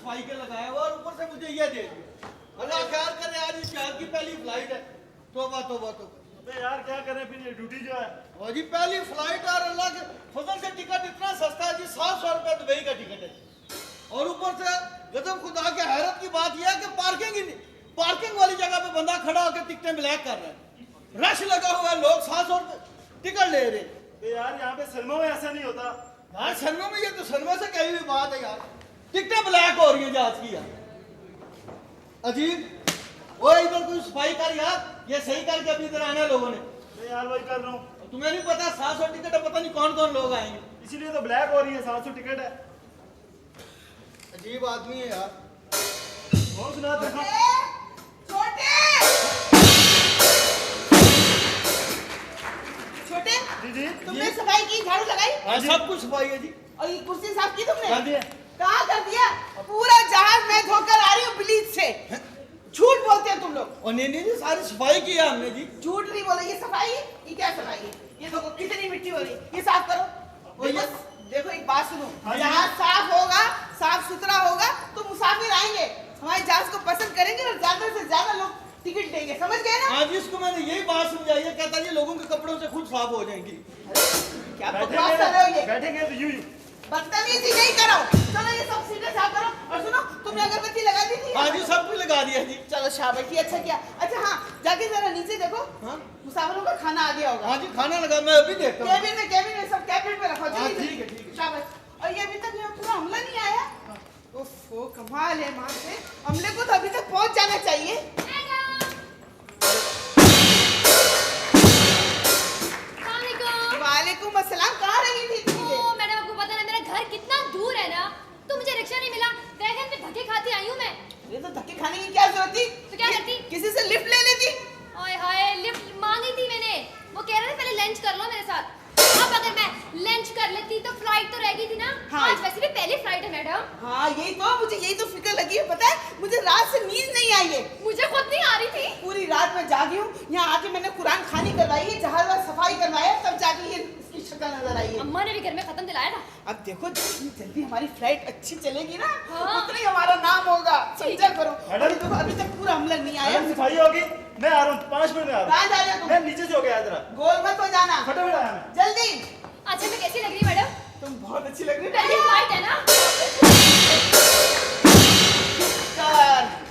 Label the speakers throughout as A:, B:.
A: सफाई के लगाया हुआ और ऊपर से मुझे ये दे दिया। अल्लाह ख्याल करे आज इस शहर की पहली फ्लाइट है। तौबा तौबा तौबा।
B: अबे यार क्या करें फिर ये ड्यूटी जो है।
A: और जी पहली फ्लाइट और अल्लाह के फजल से टिकट इतना सस्ता है जी 700 रुपए दुबई का टिकट है। और ऊपर से गजब खुदा के हैरत की बात यह है कि पार्किंग वाली जगह पे बंदा खड़ा होकर टिकटें ब्लैक कर रहा है। रश लगा हुआ है, लोग 700 रुपए टिकट ले रहे।
B: यार यहाँ पे सिनेमा में ऐसा नहीं होता
A: यार सिनेमा में, ये तो सिनेमा से कही हुई बात है यार। टिकटें ब्लैक हो रही है जहाज की यार। अजीब। वो इधर कोई सफाई कर यार, ये सही करके अभी इधर आना है लोगों ने।
B: यार वही कर रहा हूँ।
A: तुम्हें नहीं पता 700 टिकट है, पता नहीं कौन कौन लोग आएंगे।
B: इसीलिए तो ब्लैक हो रही है, 700 टिकट है।
A: अजीब आदमी है यार।
B: कौन सुना देखो।
C: छोटे
B: जी जी
C: तुमने सफाई की, झाड़ू लगाई?
A: हाँ सब कुछ सफाई है जी।
C: और ये कुर्सी साफ की तुमने?
B: कर दिया।
C: कहाँ कर दिया? पूरा जहाज मैं धोकर आ रही हूँ ब्लीच से। झूठ बोलते हो तुम लोग।
A: और नहीं जी सारी सफाई की है हमने जी।
C: झूठ नहीं बोले। ये सफाई है? ये क्या सफाई है? ये देखो कितनी मिट्टी हो रही है। ये साफ करो। और बस देखो एक बात सुनो, जहाज साफ होगा, साफ सुथरा होगा तो मुसाफिर आएंगे, हमारे जहाज को पसंद करेंगे और ज्यादा से ज्यादा लोग टिकट देंगे। समझ गए ना?
A: आज इसको मैंने यही बात समझाई है, कहता है लोगों के कपड़ों से खुद साफ हो जाएंगी।
C: क्या बकवास कर रहे हो ये?
B: बैठेंगे तो यूं ही।
C: बदतमीजी नहीं करो। चलो ये सब सीधे साफ करो। और सुनो, तुमने अगरबत्ती लगा दी थी?
A: हाँ जी सब कुछ लगा दिया जी।
C: चलो शाबाश, ये अच्छा किया। अच्छा हाँ, जाके जरा नीचे देखो।
A: हाँ
C: मुसाफिरों का खाना आ गया होगा।
A: हाँ जी खाना लगा, मैं अभी देखता हूँ।
C: केबिन में सब कैबिनेट में रखो।
A: हाँ,
C: जल्दी
A: ठीक है, ठीक है।
C: शाबाश। और ये अभी तक यहाँ पूरा अमला नहीं आया? ओफो कमाल है माँ से। अमले को तो अभी तक पहुँच जाना चाहिए। वालेकुम अस्सलाम। कहाँ रही थी तुम?
D: मैडम आपको पता है मेरा घर कितना दूर है ना, तो मुझे रिक्शा नहीं मिला, वैगन में धक्के खाती आई हूँ मैं।
C: ये तो धक्के खाने की क्या जरूरत थी?
D: तो क्या करती?
C: किसी से लिफ्ट ले लेती।
D: ओए हाय, लिफ्ट मांगी थी मैंने। वो कह रहे थे पहले लंच कर लो मेरे साथ। अब अगर मैं लंच कर लेती तो फ्लाइट तो रह गई थी ना।
C: हाँ।
D: आज वैसे भी पहली फ्लाइट है मैडम।
C: हाँ मुझे यही तो फिक्र लगी है। पता है मुझे रात से नींद नहीं आई है।
D: मुझे खुद नहीं आ रही थी।
C: पूरी रात मैं जागी हूँ। यहाँ आके मैंने कुरान खानी करवाई है, जहाज वाज सफाई करवाया, तब जाके ये इसकी शक्ल नजर आई है।
D: अम्मा ने भी घर में खत्म दिलाया था।
C: अब देखो जितनी जल्दी हमारी फ्लाइट अच्छी चलेगी ना,
D: हाँ।
C: उतना ही हमारा नाम होगा।
D: ठीक
C: समझा
D: है।
C: करो। अभी देखो अभी तक पूरा अमला नहीं आया।
B: मैडम सफाई होगी, मैं आ रहा हूँ 5 मिनट में आ रहा
C: कहाँ जा रहे हो
B: हूँ।
C: तुम?
B: मैं नीचे से हो गया जरा।
C: गोल मत हो जाना।
B: फटाफट आया मैं।
C: जल्दी।
D: अच्छा मैं कैसी लग रही है मैडम?
C: तुम बहुत अच्छी लग रही
D: पहली
C: हो।
D: फ्लाइट है ना।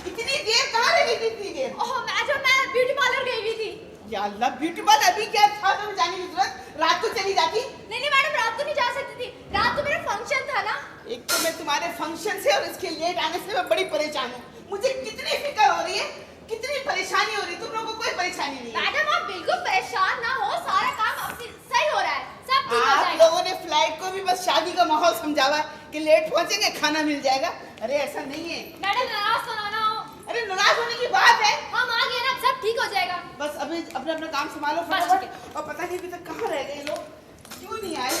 C: इतनी देर कहाँ रह गई थी? इतनी देर?
D: ओह मैं ब्यूटी पार्लर गई हुई थी।
C: या अल्लाह, ब्यूटी पार्लर अभी क्या था तुम्हें जाने की जरूरत? रात को चली जाती।
D: नहीं मैडम, रात को नहीं जा सकती थी, रात को मेरा फंक्शन था ना।
C: एक तो मैं तुम्हारे फंक्शन से और इसके लेट आने से मैं बड़ी परेशान हूँ। मुझे कितनी फिक्र हो रही है, कितनी परेशानी हो रही है। तुम लोगों को कोई परेशानी नहीं है।
D: मैडम आप बिल्कुल परेशान ना हो, सारा काम अपनी सही हो रहा है, सब ठीक हो
C: आप
D: जाएगा।
C: लोगों ने फ्लाइट को भी बस शादी का माहौल समझा हुआ है कि लेट पहुंचेंगे खाना मिल जाएगा। अरे ऐसा नहीं है।
D: मैडम नाराज तो ना हो।
C: अरे नाराज होने की बात है।
D: हम आ गए ना, सब ठीक हो जाएगा।
C: बस अभी अपना अपना काम संभालो
D: बस
C: फटाफट।
D: ठीक है।
C: और पता नहीं अभी तक कहाँ रह गए लोग, क्यों नहीं आए?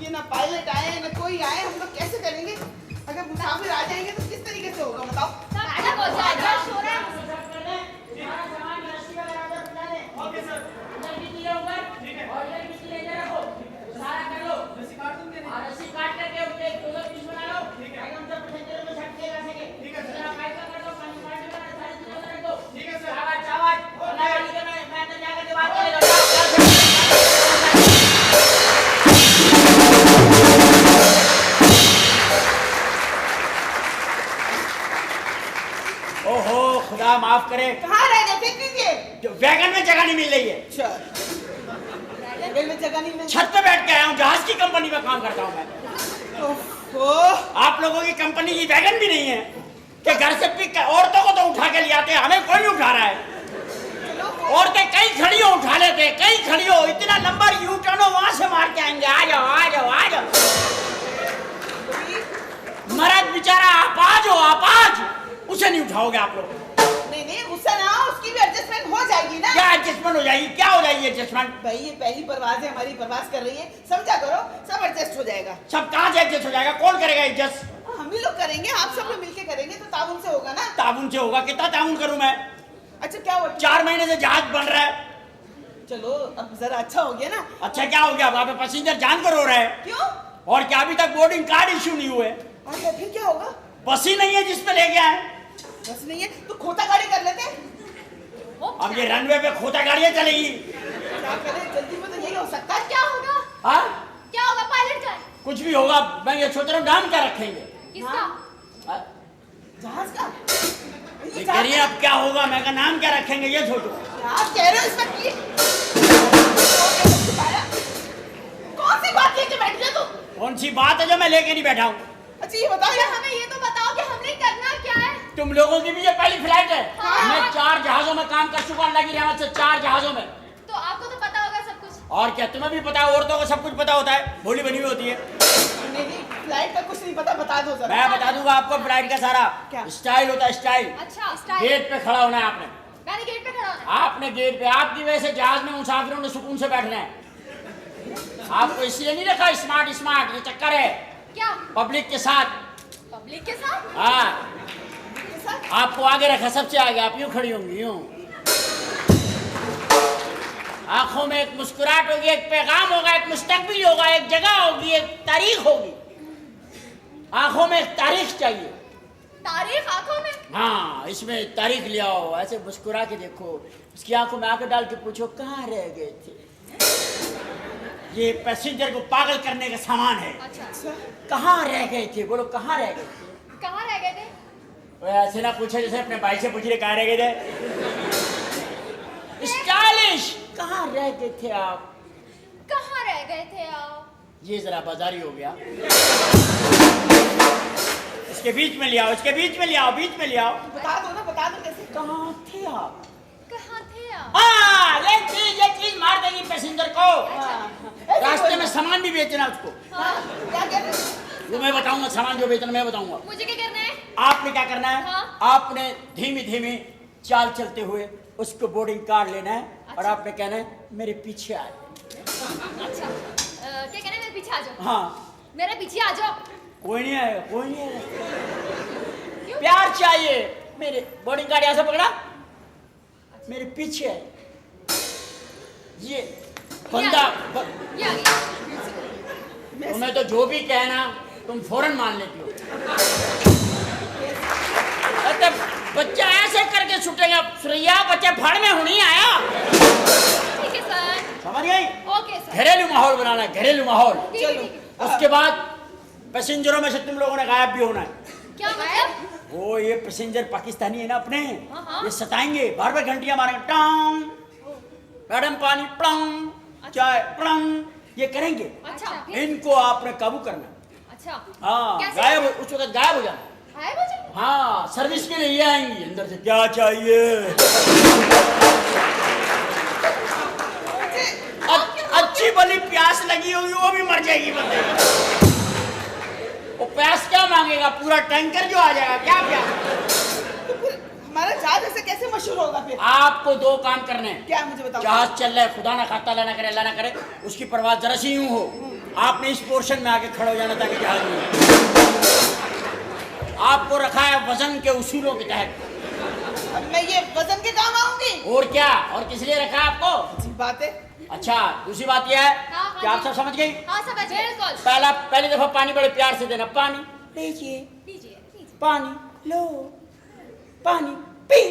C: ये ना पायलट आए ना कोई आए, हम लोग कैसे करेंगे? अगर मुसाफिर आ जाएंगे तो किस तरीके से होगा बताओ?
D: सब ठीक हो जाएगा। शोर है।
E: ओहो खुदा माफ करे,
C: कहाँ रह गए थे इतनी देर?
E: वैगन में जगह नहीं मिल रही है।
C: अच्छा, रेल में जगह नहीं मिल।
E: छत पे बैठ के आया हूँ, जहाज की कंपनी में काम करता हूँ मैं।
C: ओहो,
E: आप लोगों की कंपनी की वैगन भी नहीं है कि घर से पिक औरतों को तो उठा के ले आते हैं, हमें कोई नहीं उठा रहा है। औरतें कई खड़ी हो उठा लेते, कई खड़ी हो, इतना लंबा यू टर्न हो वहां से मार के आएंगे। आ जाओ आ जाओ आ जाओ। मर्द बेचारा आपाज हो, आपाज, उसे नहीं उठाओगे आप लोग।
C: नहीं नहीं उससे ना, उसकी भी एडजस्टमेंट हो जाएगी ना।
E: क्या एडजस्टमेंट हो जाएगी? क्या हो जाएगी एडजस्टमेंट?
C: भाई ये पहली परवाज है हमारी, परवाज कर रही है, समझा करो, सब एडजस्ट हो जाएगा।
E: सब कहाँ से एडजस्ट हो जाएगा? कौन करेगा एडजस्ट?
C: हम ही लोग करेंगे, आप सब लोग मिलके करेंगे तो ताउन से होगा ना।
E: ताउन से होगा? कितना ताउन करूं मैं?
C: अच्छा क्या हुआ?
E: 4 महीने से जहाज बन रहा है।
C: चलो अब जरा अच्छा हो गया ना।
E: अच्छा क्या हो गया? वहां पे पैसेंजर जान कर रो रहा है।
C: क्यों?
E: और क्या अभी तक बोर्डिंग कार्ड इश्यू नहीं हुए?
C: अच्छा फिर क्या होगा?
E: बस ही नहीं है जिस पे लेके आए।
C: बस नहीं है तो खोता गाड़ी कर लेते।
E: अब ये रनवे पे खोता गाड़ियां चलेगी।
C: क्या करें, जल्दी में तो यही हो सकता है।
D: क्या होगा?
E: हाँ
D: क्या होगा? पायलट का है?
E: कुछ भी होगा। मैं ये सोच रहा हूँ नाम क्या रखेंगे।
D: किसका?
E: हाँ?
C: जहाज का।
E: ये कह रही है अब क्या होगा, मैं का नाम क्या रखेंगे ये सोचो।
C: क्या कह रहे हो इसमें की? कौन सी बात लेके बैठ गया तू?
E: कौन सी बात है जो मैं लेके नहीं बैठा हूँ।
C: अच्छा ये बताओ
D: क्या हमें ये तो बताओ कि हमने करना क्या है?
E: तुम लोगों की भी ये पहली फ्लाइट है।
D: हाँ।
E: मैं 4 जहाजों में काम कर चुका हूँ, अल्लाह की रहमत से 4 जहाजों में।
D: तो आपको तो पता होगा सब कुछ।
E: और क्या तुम्हें भी पता है, औरतों को सब कुछ पता होता है, भोली बनी हुई होती है।
C: नहीं, फ्लाइट का कुछ नहीं पता, बता दो जरा।
E: मैं बता दूंगा आपको फ्लाइट का सारा।
C: क्या?
E: स्टाइल होता है स्टाइल।
D: अच्छा स्टाइल।
E: गेट पे खड़ा होना है आपने।
D: मैंने गेट पे खड़ा होना है।
E: आपने गेट पे, आपकी वजह से जहाज में मुसाफिरों ने सुकून से बैठना है। आपको इसलिए नहीं रखा स्मार्ट स्मार्ट, ये चक्कर है
D: क्या?
E: पब्लिक के साथ।
D: पब्लिक के साथ?
E: हाँ आपको आगे रखा, सबसे आगे। आप यूं खड़ी होंगी, यूं। आंखों में एक मुस्कुराहट होगी, एक पैगाम होगा, एक मुस्तकबिल होगा, एक जगह होगी, एक तारीख होगी। आंखों में एक तारीख चाहिए।
D: तारीख आंखों में?
E: हाँ इसमें तारीख ले आओ। ऐसे मुस्कुरा के देखो, उसकी आंखों में आंखें डाल के पूछो कहाँ रह गए थे। ये पैसेंजर को पागल करने का सामान है।
D: अच्छा
E: कहाँ रह गए थे, बोलो कहाँ रह गए थे।
D: कहाँ रह गए थे?
E: वो ऐसे ना पूछे जैसे अपने भाई से पूछ रहे कहाँ रह गए थे। स्टाइलिश, कहाँ रह गए थे आप।
D: कहाँ रह गए थे आप?
E: ये जरा बाजारी हो गया। इसके बीच में ले आओ, इसके बीच में ले आओ, बीच में ले आओ।
C: बता दो ना, बता दो कैसे।
E: कहाँ थे आप।
D: कहाँ थे आप?
E: हाँ ये चीज मार देगी पैसेंजर को।
C: ऐसे
E: रास्ते
C: बोलो।
E: में सामान भी बेचना उसको।
C: हाँ, क्या कह रहे हो?
E: वो मैं बताऊंगा, सामान जो बेचना मैं बताऊंगा।
D: मुझे क्या करना है?
E: आपने क्या करना है।
D: हाँ।
E: आपने धीमी धीमी चाल चलते हुए उसको बोर्डिंग कार्ड लेना है। और
D: अच्छा।
E: आपने कहना है मेरे पीछे आ जाओ।
D: अच्छा क्या कहना है? मेरे पीछे आ जाओ।
E: हाँ
D: मेरे पीछे आ जाओ।
E: कोई नहीं आएगा, कोई नहीं आएगा।
D: क्यों?
E: प्यार चाहिए। मेरे बोर्डिंग कार्ड यहाँ से पकड़ा, मेरे पीछे है। ये बंदा
D: ये आ गया।
E: तुम्हें तो जो भी कहना तुम फौरन मान लेती हो। अरे बच्चा ऐसे करके छूटेगा। सुरैया बच्चे फाड़ में नहीं आया।
D: ठीक है सर।
E: समझ गई।
D: Okay sir.
E: घरेलू माहौल बनाना है, घरेलू माहौल।
D: ठीक है, ठीक है।
E: उसके बाद पैसेंजरों में से तुम लोगों ने गायब भी होना है।
D: क्या मतलब?
E: वो ये पैसेंजर पाकिस्तानी है ना अपने,
D: हाँ।
E: ये सताएंगे, बार बार घंटियां मारेंगे। टांग मैडम पानी, प्लंग चाय, प्लंग, ये करेंगे।
D: अच्छा फिर?
E: इनको आपने काबू करना।
D: अच्छा
E: हाँ
D: कैसे?
E: गायब, उस वक्त गायब हो जाना।
D: है मुझे?
E: हाँ सर्विस के लिए ये आएंगी। अंदर से क्या चाहिए। अच्छी भली प्यास लगी होगी, वो भी मर जाएगी बंदे। वो प्यास क्या मांगेगा, पूरा टैंकर जो आ जाएगा। क्या प्यास।
C: तो फिर हमारा जहाज ऐसे कैसे मशहूर होगा फिर?
E: आपको 2 काम करने हैं।
C: क्या मुझे बताओ।
E: जहाज चल रहा है, खुदा ना खाता, अल्लाह ना करे, अल्लाह ना करे, उसकी परवाह जरा सी यूं हो। आपने इस पोर्शन में आके खड़े हो जाना ताकि जहाज में। आपको रखा है वजन के उसूलों के तहत।
C: अब मैं ये वजन के काम आऊंगी?
E: और क्या, और किस लिए रखा है आपको।
C: अच्छी बात है।
E: अच्छा दूसरी बात यह है
D: हाँ,
E: कि आप सब समझ गई।
D: हाँ समझ गए। बिल्कुल।
E: पहली दफा पानी बड़े प्यार से देना। पानी लीजिए,
D: लीजिए लीजिए।
E: पानी लो, पानी पी।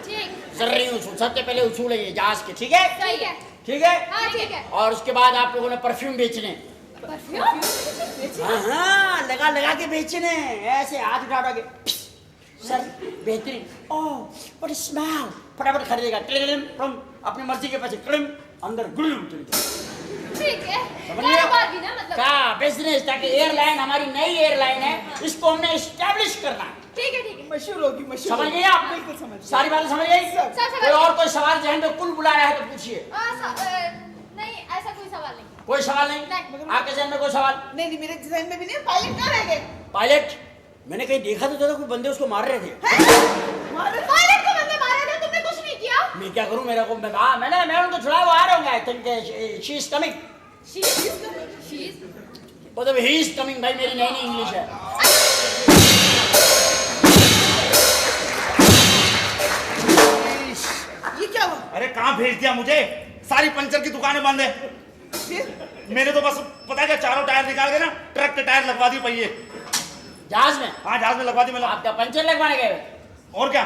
D: ठीक।
E: जर्री उसूल सबसे पहले उसूल है ये जहाज के। ठीक है,
D: सही है।
E: ठीक है।
D: हाँ ठीक है।
E: और उसके बाद आप लोगों ने परफ्यूम बेचने।
D: परफ्यूम?
E: हाँ लगा लगा के बेचने। ऐसे हाथ उठा के सर बेहतरीन, ओह व्हाट स्मेल, फटाफट खरीदेगा। अपनी मर्जी के पैसे अंदर गुल।
D: ठीक है।
E: समझ लिया?
D: कारोबार भी ना मतलब।
E: क्या बिजनेस, ताकि एयरलाइन हमारी नई एयरलाइन है, इसको हमने एस्टैब्लिश करना है।
D: ठीक है ठीक है।
C: मशहूर होगी, मशहूर
E: समझ
C: होगी।
E: गए आप।
C: बिल्कुल समझ गई।
E: सारी बातें समझ गई।
C: सब
D: समझ
E: कोई
D: गई।
E: और कोई सवाल जहन में कुल बुला रहा है तो पूछिए।
D: नहीं ऐसा कोई सवाल नहीं।
E: कोई सवाल नहीं।
D: नहीं।
E: आपके जहन में कोई सवाल।
C: नहीं मेरे डिजाइन में भी नहीं। पायलट कहाँ रह गए?
E: पायलट मैंने कहीं देखा तो था, कोई बंदे उसको मार रहे थे।
D: पायलट को बंदे मारे थे, तुमने कुछ नहीं किया।
E: मैं क्या करूं, मेरा को मैं उनको छुड़ाया, वो आ रहे होंगे। I think she is coming.
D: शीज
E: मतलब ही इज कमिंग। भाई मेरी नई नई इंग्लिश है।
C: ये क्या हुआ?
B: अरे कहाँ भेज दिया मुझे। सारी पंचर की दुकानें बंद है।
C: फिर
B: मैंने तो बस पता है क्या, चारों टायर निकाल के ना ट्रक के टायर लगवा दिए पहिए।
E: जहाज में?
B: हाँ जहाज में लगवा दी मैंने।
E: आप क्या पंचर लगवाने गए?
B: और क्या,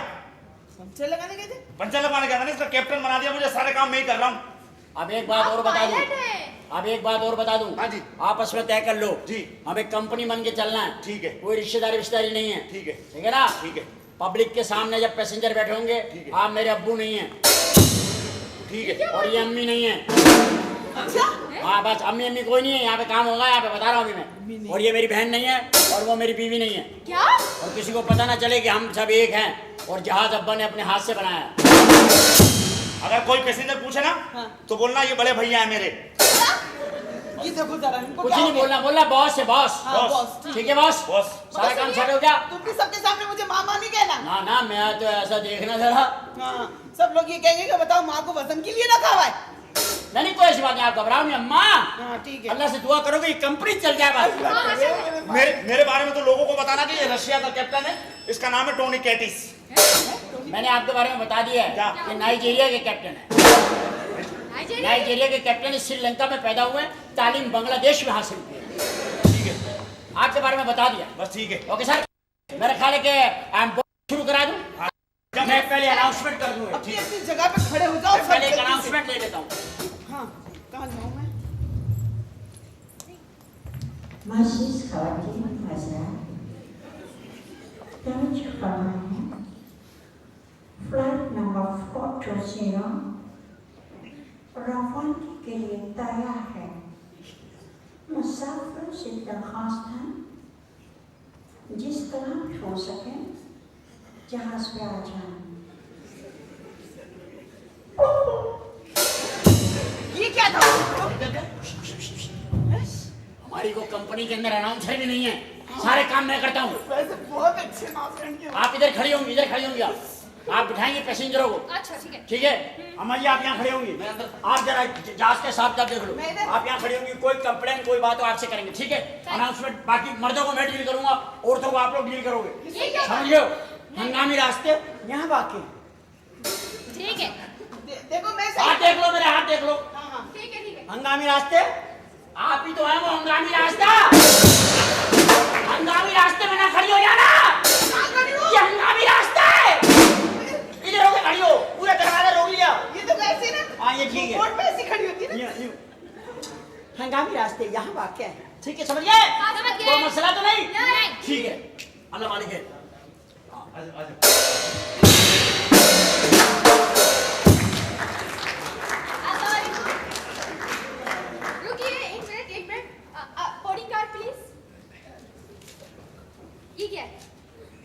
C: पंचर लगाने गए थे?
B: पंचर लगवाने गया था ना, इसका कैप्टन बना दिया मुझे, सारे काम मैं ही कर रहा हूँ।
E: अब एक बात और बता दूं,
D: पायलट हैं।
E: अब एक बात और बता दूं,
B: हाँ जी।
E: आपस में तय कर लो
B: जी।
E: हमें कंपनी बन के चलना है।
B: ठीक है।
E: कोई रिश्तेदारी नहीं है।
B: ठीक है।
E: ठीक है ना?
B: ठीक है।
E: पब्लिक के सामने जब पैसेंजर बैठे होंगे,
B: ठीक है।
E: आप मेरे अब्बू नहीं है
B: ठीक है।
E: और ये अम्मी नहीं है।
C: अच्छा,
E: हाँ बस अम्मी कोई नहीं है यहाँ पे, काम होगा यहाँ पे, बता रहा हूँ अभी मैं। और ये मेरी बहन नहीं है और वो मेरी बीवी नहीं है।
D: क्या?
E: और किसी को पता ना चले कि हम सब एक हैं और जहाज अब्बा ने अपने हाथ से बनाया है।
B: अगर कोई पैसेंजर पूछे ना
C: हाँ।
B: तो बोलना ये बड़े भैया है मेरे।
C: ये देखो जरा इनको
E: कुछ
C: क्या
E: नहीं
C: हो गया?
E: बोलना बॉस है बॉस।
C: हाँ,
B: बॉस।
C: बॉस,
E: ठीक है बॉस,
B: बॉस।
E: सारा काम
C: सुनिए,
E: सेट हो गया?
C: तुम भी सबके सामने मुझे मामा नहीं कहना।
E: ना ना मैं तो ऐसा देखना जरा।
C: हाँ, सब लोग ये कहेंगे कि बताओ माँ को वजन के लिए रखा हुआ है।
E: नहीं कोई ऐसी बात नहीं, आप घबराओ नहीं अम्मा।
C: हाँ ठीक है।
E: अल्लाह से दुआ करो कि कंपनी चल जाए बस।
D: हाँ, अच्छा।
B: मेरे बारे में तो लोगों को बताना कि ये रशिया का कैप्टन है, इसका नाम है टोनी कैटिस।
E: मैंने आपके बारे में बता दिया
B: क्या?
E: है कि नाइजीरिया के कैप्टन है। नाइजीरिया के कैप्टन श्रीलंका में पैदा हुए, तालीम बांग्लादेश में हासिल की है।
B: ठीक है,
E: आपके बारे में बता दिया।
B: बस ठीक है।
E: ओके सर, मेरा ख्याल है कि शुरू करा दूं। मैं पहले अनाउंसमेंट कर दूं।
C: अपनी अपनी जगह पे खड़े हो जाओ
E: मैं
C: सब
E: पहले एक
C: जल्दी से।
E: अनाउंसमेंट ले लेता हूँ।
C: हाँ, कहाँ जाऊँ मैं?
F: Masih khawatir Mazhar dan Jepang flight number 420 रवानगी के लिए तैयार है। मुसाफिर से दरख्वास्त है जिस तरह हो सके जहाज पे आ जाए।
C: ये क्या था?
E: हमारी को कंपनी के अंदर अनाउंसर भी नहीं है, सारे काम मैं करता हूँ।
C: वैसे बहुत अच्छे नाम के।
E: आप इधर खड़ी होंगी, इधर खड़ी होंगी आप बिठाएंगे पैसेंजरों को।
D: अच्छा ठीक है।
E: ठीक है अम्मा जी, आप यहाँ खड़ी होंगी, आप जरा जहाज के साथ देख लो।
C: मैं इधर-
E: आप यहाँ खड़ी होंगी, कोई कंप्लेन कोई बात हो आपसे करेंगे। ठीक है, अनाउंसमेंट बाकी मर्दों को मैं डील करूंगा, औरतों को आप लोग डील करोगे।
D: ये क्या बात?
E: समझ लो, हंगामी रास्ते यहाँ बाकी।
D: ठीक है।
C: देखो मैं
E: हाथ देख लो, मेरे हाथ देख लो।
C: हाँ हाँ।
D: ठीक है ठीक है।
E: हंगामी रास्ते आप ही तो है, वो हंगामी रास्ता। हंगामी रास्ते में ना खड़ी हो जाना,
C: कहाँ खड़ी हो?
E: ये हंगामी रास्ता है। इधर होके खड़ी हो, पूरा दरवाजा रोक लिया।
C: ये तो ऐसे ना।
E: हाँ, ये ठीक है।
C: रोड पे ऐसी खड़ी होती है ना।
E: हंगामी रास्ते यहाँ वाक़ है। ठीक है, समझ गए?
D: हाँ, समझ गए।
E: कोई मसला तो नहीं?
D: नहीं।
E: ठीक है, अल्लाह मालिक है।
D: रुकिए एक मिनट बोर्डिंग कार्ड प्लीज। ये क्या है?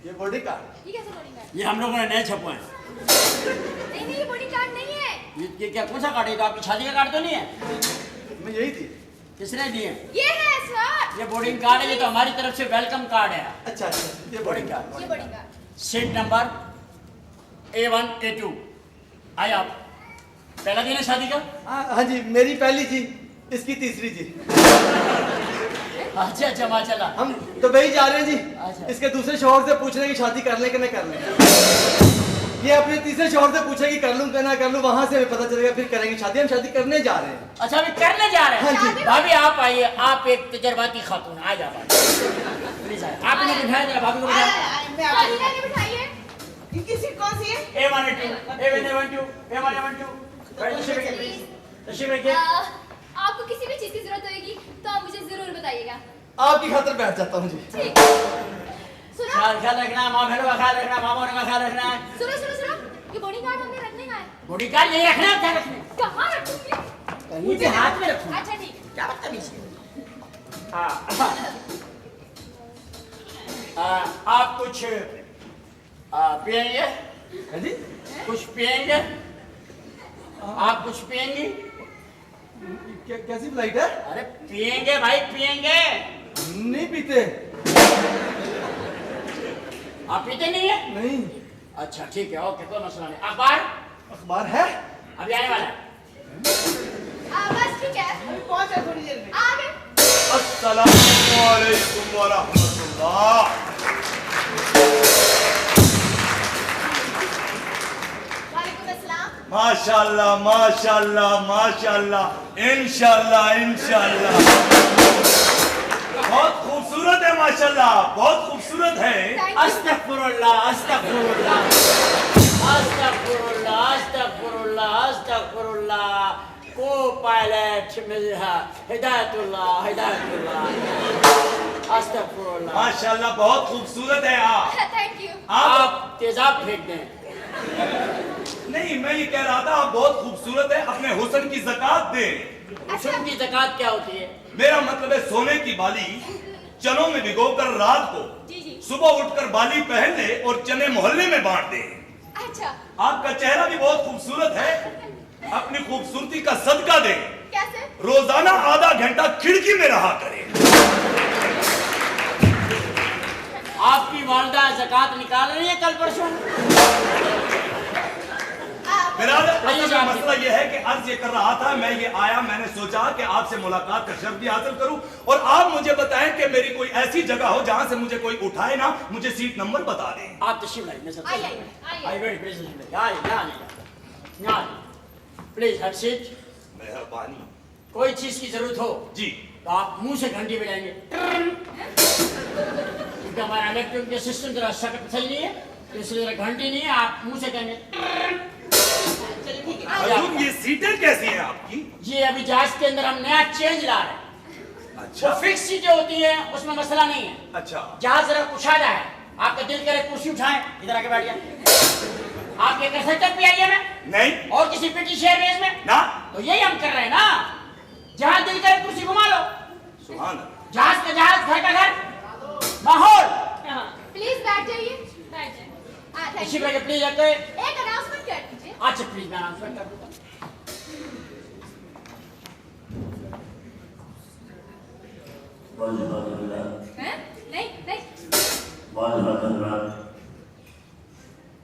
A: ये बॉडी कार्ड।
D: ये कैसा बोर्डिंग कार्ड?
E: ये हम लोगों ने नए छपवाए हैं।
D: नहीं ये बोर्डिंग कार्ड नहीं है।
E: ये क्या कौन सा कार्ड है? तो आपकी शादी का कार्ड तो नहीं है?
A: मैं यही थी।
E: किसने दिए?
D: ये है सर।
E: ये बोर्डिंग कार्ड है, ये तो हमारी तरफ से वेलकम कार्ड है।
A: अच्छा अच्छा, ये
E: बोर्डिंग कार्ड,
D: ये boarding card.
E: Seat number A1 A2। आए आप, पहला दिन है शादी का?
A: हाँ जी, मेरी पहली जी, इसकी तीसरी जी।
E: अच्छा अच्छा माशाल्लाह।
A: हम तो वही जा रहे हैं जी।
E: अच्छा।
A: इसके दूसरे शौहर से पूछ रहे हैं कि शादी कर लें कि नहीं कर लें। ये अपने तीसरे शौहर से पूछे कि कर लूं कि ना कर लूं, वहां से हमें पता चलेगा फिर करेंगे शादी। हम शादी करने जा रहे हैं।
E: अच्छा अभी करने जा रहे हैं?
A: हाँ जी।
E: भाभी आप आइए, आप एक तजर्बाती खातून, आ जाओ प्लीज आइए। आप इन्हें बिठाएं जरा, भाभी को
C: आए,
E: बिठाएं।
C: आए, मैं
D: हाँ,
C: आती
D: इधर ही बिठाइए।
C: हूँ। इनकी सीट कौन सी है?
E: A1 A2 A1 A12 A1 A12। बैठ तशरीफ रखिए प्लीज, तशरीफ रखिए।
D: आपको किसी भी चीज की जरूरत होगी तो आप मुझे जरूर बताइएगा।
A: आपकी खातिर बैठ जाता हूँ जी।
D: ठीक है। सुनो
E: ख्याल रखना, माँ बहनों का ख्याल रखना, मामा का ख्याल रखना है।
D: सुनो ये बोर्डिंग कार्ड हमने रखने का है।
E: बॉडी कार्ड यही रखना है, क्या रखना है?
D: कहाँ रखूंगी?
E: कहीं पे हाथ में रखूँ।
D: अच्छा ठीक है।
E: क्या बदतमीज है। आप कुछ पिएंगे?
A: हाँ जी,
E: कुछ पिएंगे? आप कुछ पिएंगी?
A: कैसी फ्लाइट है?
E: अरे पिएंगे भाई, पिएंगे।
A: नहीं पीते।
E: आप पीते नहीं है?
A: नहीं।
E: अच्छा ठीक है, ओके, कोई मसला नहीं। अखबार
A: अखबार है?
E: अभी आने वाला है।
D: बस ठीक है।
C: अभी पहुंच जाए थोड़ी देर में।
D: आ गए।
A: अस्सलामु अलैकुम व रहमतुल्लाह।
D: वालेकुम अस्सलाम।
A: माशाल्लाह माशाल्लाह माशाल्लाह, इंशाल्लाह इंशाल्लाह। बहुत खूबसूरत है माशाल्लाह, बहुत खूबसूरत।
G: खूबसूरत है।
D: Thank you.
E: अस्तगफुरुल्लाह, अस्तगफुरुल्लाह, अस्तगफुरुल्लाह, अस्तगफुरुल्लाह, अस्तगफुरुल्लाह। को पायलट मिला हिदायतुल्लाह, हिदायतुल्लाह, अस्तगफुरुल्लाह।
G: माशाल्लाह बहुत खूबसूरत है आप।
D: Thank you.
E: आप तेजाब फेंक दें।
G: नहीं, मैं ये कह रहा था आप बहुत खूबसूरत है, अपने हुस्न की ज़कात दें।
E: हुस्न की ज़कात क्या होती है?
G: मेरा मतलब है सोने की बाली चनों में भिगोकर रात को
D: जी जी।
G: सुबह उठकर बाली पहन ले और चने मोहल्ले में बांट दे।
D: अच्छा,
G: आपका चेहरा भी बहुत खूबसूरत है, अपनी खूबसूरती का सदका दे।
D: कैसे?
G: रोजाना आधा घंटा खिड़की में रहा करे।
E: आपकी वालदा ज़कात निकाल रही है कल परसों?
G: बिरादर, असल
E: प्लीज
G: में
E: आप-
G: मसला यह है कि अर्ज ये कर रहा था, मैं ये आया, मैंने सोचा कि आपसे मुलाकात का शर्फ भी हासिल करूं और आप मुझे बताएं कि मेरी कोई ऐसी जगह हो जहां से मुझे कोई उठाए ना, मुझे सीट नंबर बता दें।
E: आप तशरीफ लाइए, मैं सब
D: आइए, आइए।
E: आई वेरी प्लीज यहाँ प्लीज हर सीट।
G: मेहरबानी।
E: कोई चीज की जरूरत हो
G: जी।
E: तो आप मुंह से घंटी बजाएंगे, क्योंकि हमारा इलेक्ट्रिक सिस्टम जरा सख्त सही नहीं है, तो इसलिए जरा घंटी नहीं है, आप मुंह से कहेंगे।
C: चलिए ठीक है।
G: हजूर, ये सीटें कैसी हैं आपकी?
E: ये अभी जहाज के अंदर हम नया चेंज ला रहे हैं।
G: अच्छा
E: वो फिक्स सीटें होती हैं, उसमें मसला नहीं है।
G: अच्छा।
E: जहाज जरा कुछादा है, आपका दिल करे कुर्सी उठाएं, इधर आके बैठ जाए। आप ये कर सकते हैं पीआईए में
G: नहीं
E: और किसी ब्रिटिश एयरवेज में
G: ना।
E: तो यही हम कर रहे हैं ना, जहां दिल करे कुर्सी घुमा लो।
G: सुभान अल्लाह।
E: जहाज का जहाज, घर का घर, माहौल।
D: प्लीज बैठ जाइए, बैठ जाइए। हाँ, थैंक
E: इसी
D: यू।
E: वजह प्लीज रखते।
D: एक अनाउंसमेंट कर दीजिए।
E: अच्छा प्लीज मैं अनाउंसमेंट कर दूंगा।
D: हैं? नहीं नहीं।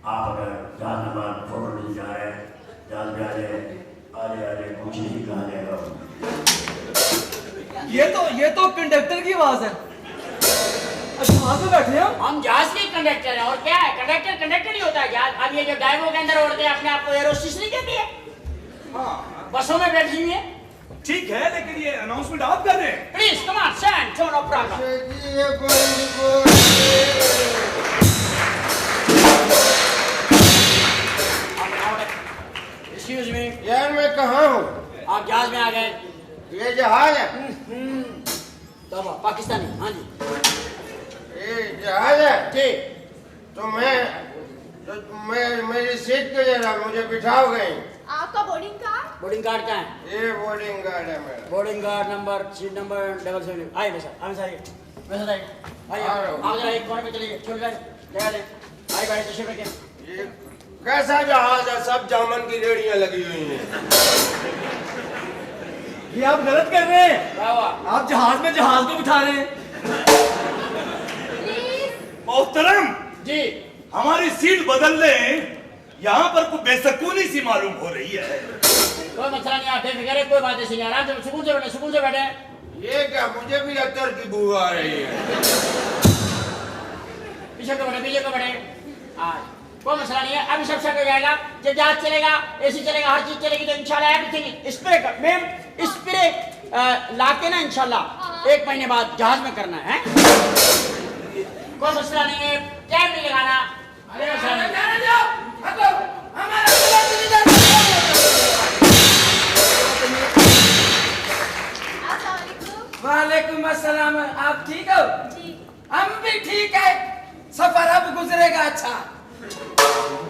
H: आप अगर जहाज के बाद फोटो नहीं जा रहे, जहाज पे आधे आधे कुछ नहीं कहा जाएगा।
A: ये तो कंडक्टर की आवाज है। अच्छा, वहां पे बैठे हैं हम।
E: हम जहाज के कंडक्टर हैं और क्या है, कंडक्टर कंडक्टर ही होता है जहाज। अब ये जो डायवो के अंदर उड़ते हैं अपने आप को एरोस्टिस नहीं कहती है,
G: हाँ
E: बसों में बैठी हुई है।
G: ठीक है, लेकिन ये अनाउंसमेंट आप कर रहे हैं।
E: Please come on stand, no problem. Excuse me,
I: यार मैं कहाँ हूँ?
E: आप जहाज में आ गए।
I: ये जहाज है?
E: तो पाकिस्तानी, हाँ जी
I: ये जहाज है?
E: जी।
I: तो मैं मेरी सीट पे जरा मुझे बिठाओ गई।
D: आपका बोर्डिंग कार्ड?
E: बोर्डिंग कार्ड कहाँ है?
I: ये बोर्डिंग गार्ड है मेरा।
E: Boarding card number, seat number 777। आइए वैसा, आइए सारी वैसा आइए। आइए
I: आ रहा हूँ।
E: आप जरा एक कोने पे चलिए, छोड़ जाए जगह दें। आइए बैठे तशरीफ रखें।
I: ये कैसा जहाज है? सब जामन की रेडियां लगी हुई हैं।
A: ये आप गलत कर रहे हैं।
E: वाह वाह।
A: आप जहाज में जहाज को बिठा रहे हैं।
D: प्लीज।
G: मोहतरम,
E: जी
G: हमारी सीट बदल लें, यहाँ पर कोई बेसकूनी सी मालूम हो रही है।
E: कोई मसला नहीं, आप बेफिक्र है, कोई बात नहीं, आराम से सुकून से बैठे, सुकून से बैठे।
I: ये क्या, मुझे भी अत्तर की बू आ रही है।
E: पीछे को बैठे, पीछे को बैठे। आज कोई मसला नहीं है, अभी सब सेट हो जाएगा। जब जहाज चलेगा, एसी चलेगा, हर चीज चलेगी तो इंशाल्लाह एवरीथिंग स्प्रे कर मैम, स्प्रे लाके ना इंशाल्लाह 1 महीने बाद जहाज में करना है। कोई मसला नहीं है, टाइम नहीं लगाना। कोई मसला नहीं।
J: वालेकुम अस्सलाम। आप ठीक हो?
D: जी।
J: हम भी ठीक है। सफर अब गुजरेगा अच्छा,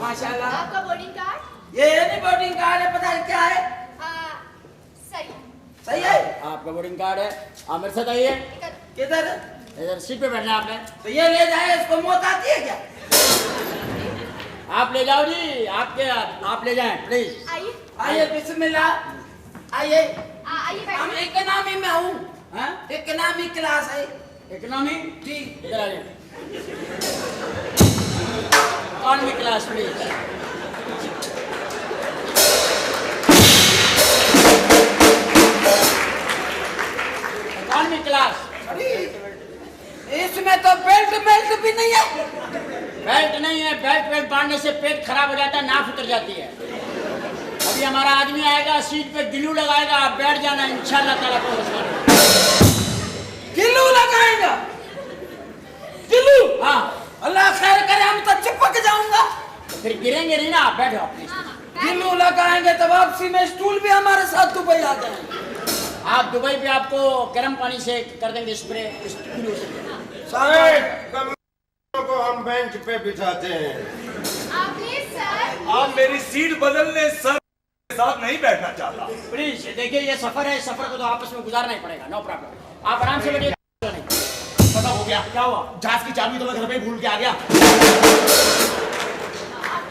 J: माशाल्लाह।
D: आपका बोर्डिंग कार्ड?
J: ये नहीं बोर्डिंग कार्ड है, पता है क्या है?
D: सही।
J: सही है।
E: आपका बोर्डिंग कार्ड है, आप मेरे साथ आइए।
J: किधर?
E: इधर सीट पे बैठना है आपने।
J: तो ये ले जाए, इसको मौत आती है क्या?
E: आप ले जाओ जी, आप ले जाएं प्लीज।
D: आइए।
J: आइए बिस्मिल्लाह, आइए।
D: आइए
J: हम
D: बैठिए।
J: इकोनॉमी में हूँ।
E: हाँ?
J: इकोनॉमी क्लास है
E: इकोनॉमी
J: जी।
E: इधर आ जाए। Economy class please. Economy class.
J: इसमें तो बेल्ट भी नहीं है।
E: बेल्ट नहीं है, बेल्ट बांधने से पेट खराब हो जाता है, नाक उतर जाती है। अभी हमारा आदमी आएगा, सीट पे गिलू लगाएगा, आप बैठ जाना इंशाल्लाह ताला। को
J: गिल्लू लगाएगा? गिल्लू
E: हाँ
J: अल्लाह खैर करे, हम तो चिपक जाऊंगा।
E: फिर गिरेंगे नहीं ना आप, बैठो आप please।
J: गिल्लू लगाएंगे तो वापसी में स्टूल भी हमारे साथ दुबई आ जाए।
E: आप दुबई पे आपको गर्म पानी से कर देंगे स्प्रे गिल्लू से।
I: साहब कमियों को हम बेंच पे बिठाते हैं।
D: Please sir.
G: आप मेरी सीट बदलने सर के साथ नहीं बैठना चाहता।
E: प्लीज देखिए ये सफर है, सफर को तो आपस में गुजारना ही पड़ेगा, नो प्रॉब्लम। आप आराम से बैठिए।
B: पता हो गया
E: क्या हुआ?
B: जहाज की चाबी तो मैं घर पे ही भूल के आ गया।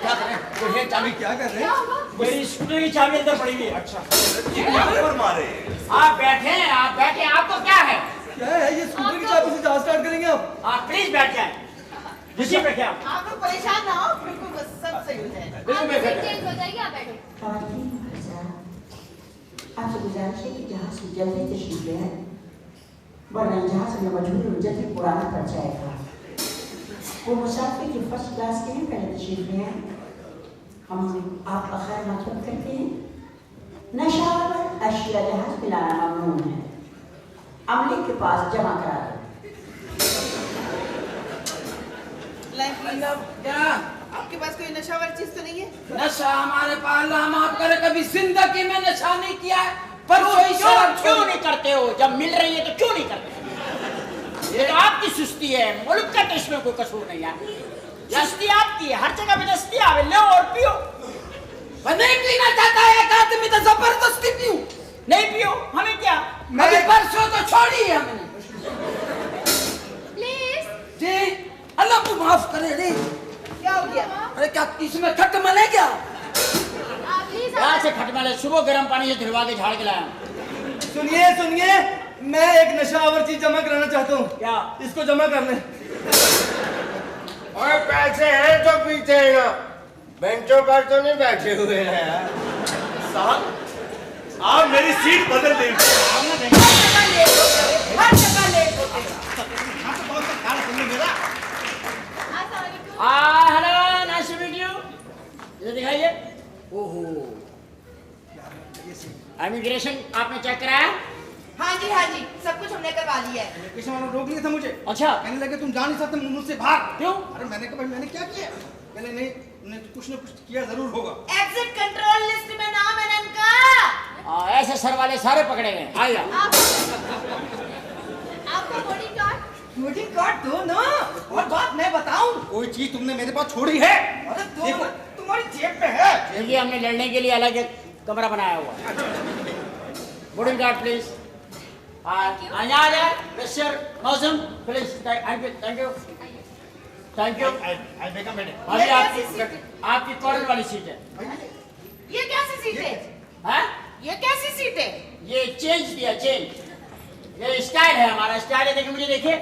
B: क्या करें? तो ये चाबी क्या कर रहे हैं?
E: मेरी स्कूटर की चाबी अंदर पड़ी हुई है। अच्छा
G: ये क्या पर मारे?
E: आप बैठे, आपको क्या है?
A: क्या है ये स्कूटर की चाबी से जहाज स्टार्ट करेंगे आप
E: प्लीज बैठ जाए, जिससे बैठे आप।
C: आप लोग परेशान ना हो, बिल्कुल बस सब सही हो जाएगा।
E: बिल्कुल मैं बैठ
D: चेंज हो जाएगी, आप बैठो।
F: आपसे गुजारिश है कि जहाज से जल्दी तशरीफ ले आए, वरना जहाज में मौजूद जल्दी पुराना पड़ जाएगा। वो मुसाफिर जो फर्स्ट क्लास के हैं पहले तशरीफ ले आए, हम आपका खैर मकसद करते हैं। नशावर अशिया जहाज में लाना ममनून है, अमले के पास जमा करा दो।
J: क्या
C: आपके पास कोई नशावर चीज तो नहीं है?
J: नशा हमारे पास, अल्लाह माफ करे, कभी जिंदगी में नशा नहीं किया है। पर
E: क्यों नहीं करते हो? जब मिल रही है तो क्यों नहीं करते? ये तो आपकी सुस्ती है, मुल्क का तो इसमें कोई कसूर नहीं है। सुस्ती आपकी है, हर जगह पे दस्ती आवे, लो और पियो।
J: नहीं पीना चाहता है एक आदमी तो जबरदस्ती पीऊं।
E: नहीं पियो, हमें क्या?
J: अभी परसों तो छोड़ी है हमने।
D: प्लीज।
J: जी अल्लाह को माफ करे रे।
C: क्या हो गया?
J: अरे क्या इसमें खटमल है क्या?
D: प्लीज।
E: यहाँ से खटमल है, सुबह गर्म पानी से धुलवा के झाड़ के लाया।
A: सुनिए सुनिए, मैं एक नशावर चीज जमा कराना चाहता हूँ।
E: क्या?
A: इसको जमा कर लें।
I: और पैसे हैं तो पीते हैं ना, बेंचों पर तो नहीं बैठे हुए हैं यार।
G: साहब आप मेरी सीट बदल दें।
C: हर जगह लेट होते हैं।
E: Hello, nice to meet you. इधर दिखाइए। ओहो, इमिग्रेशन आपने चेक कराया?
C: हाँ जी, सब कुछ हमने करवा लिया है।
A: किसी ने रोक लिया था मुझे।
E: अच्छा,
A: कहने लगे तुम जा नहीं सकते मुझसे, भाग।
E: क्यों?
A: अरे मैंने कहा भाई मैंने क्या किया? कहने नहीं, तुमने तो कुछ ना कुछ किया जरूर होगा।
C: एग्जिट कंट्रोल लिस्ट में नाम है इनका।
E: ऐसे सर वाले सारे पकड़े गए। आइए
D: आपका बॉडी कार्ड।
A: मुझे कार्ड दो ना। और बात मैं बताऊं, कोई चीज तुमने मेरे पास छोड़ी है? अरे देखो तुम्हारी जेब पे है।
E: देखिए, हमने लड़ने के लिए अलग एक कमरा बनाया हुआ। Boarding card please. आ जाए मिस्टर मौसम प्लीज। Thank you. आपकी कॉर्नर वाली सीट है।
C: ये कैसी सीट है?
E: हाँ?
C: ये कैसी सीट है?
E: ये चेंज दिया, चेंज। ये स्टाइल है, हमारा स्टाइल है। देखिए मुझे, देखिए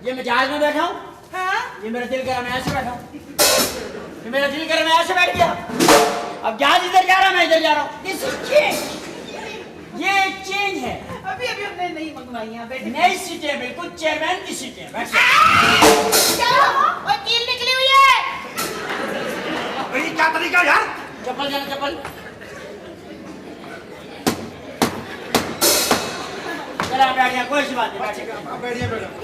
E: ये मैं जहाज में बैठा हूँ।
C: हाँ?
E: ये मेरा दिल करा मैं ऐसे बैठा हूँ। ये मेरा दिल करा मैं ऐसे बैठ गया। अब जहाज इधर जा रहा, मैं इधर जा रहा हूँ। This is change. ये चेंज है।
C: अभी हमने नहीं मंगवाई है, बैठे।
E: नई सीटें, बिल्कुल चेयरमैन की सीटें।
C: क्या? और कील निकली हुई है।
G: ये क्या तरीका यार?
E: चप्पल जाना, चप्पल। चला बैठ गया, कोई सी बात नहीं।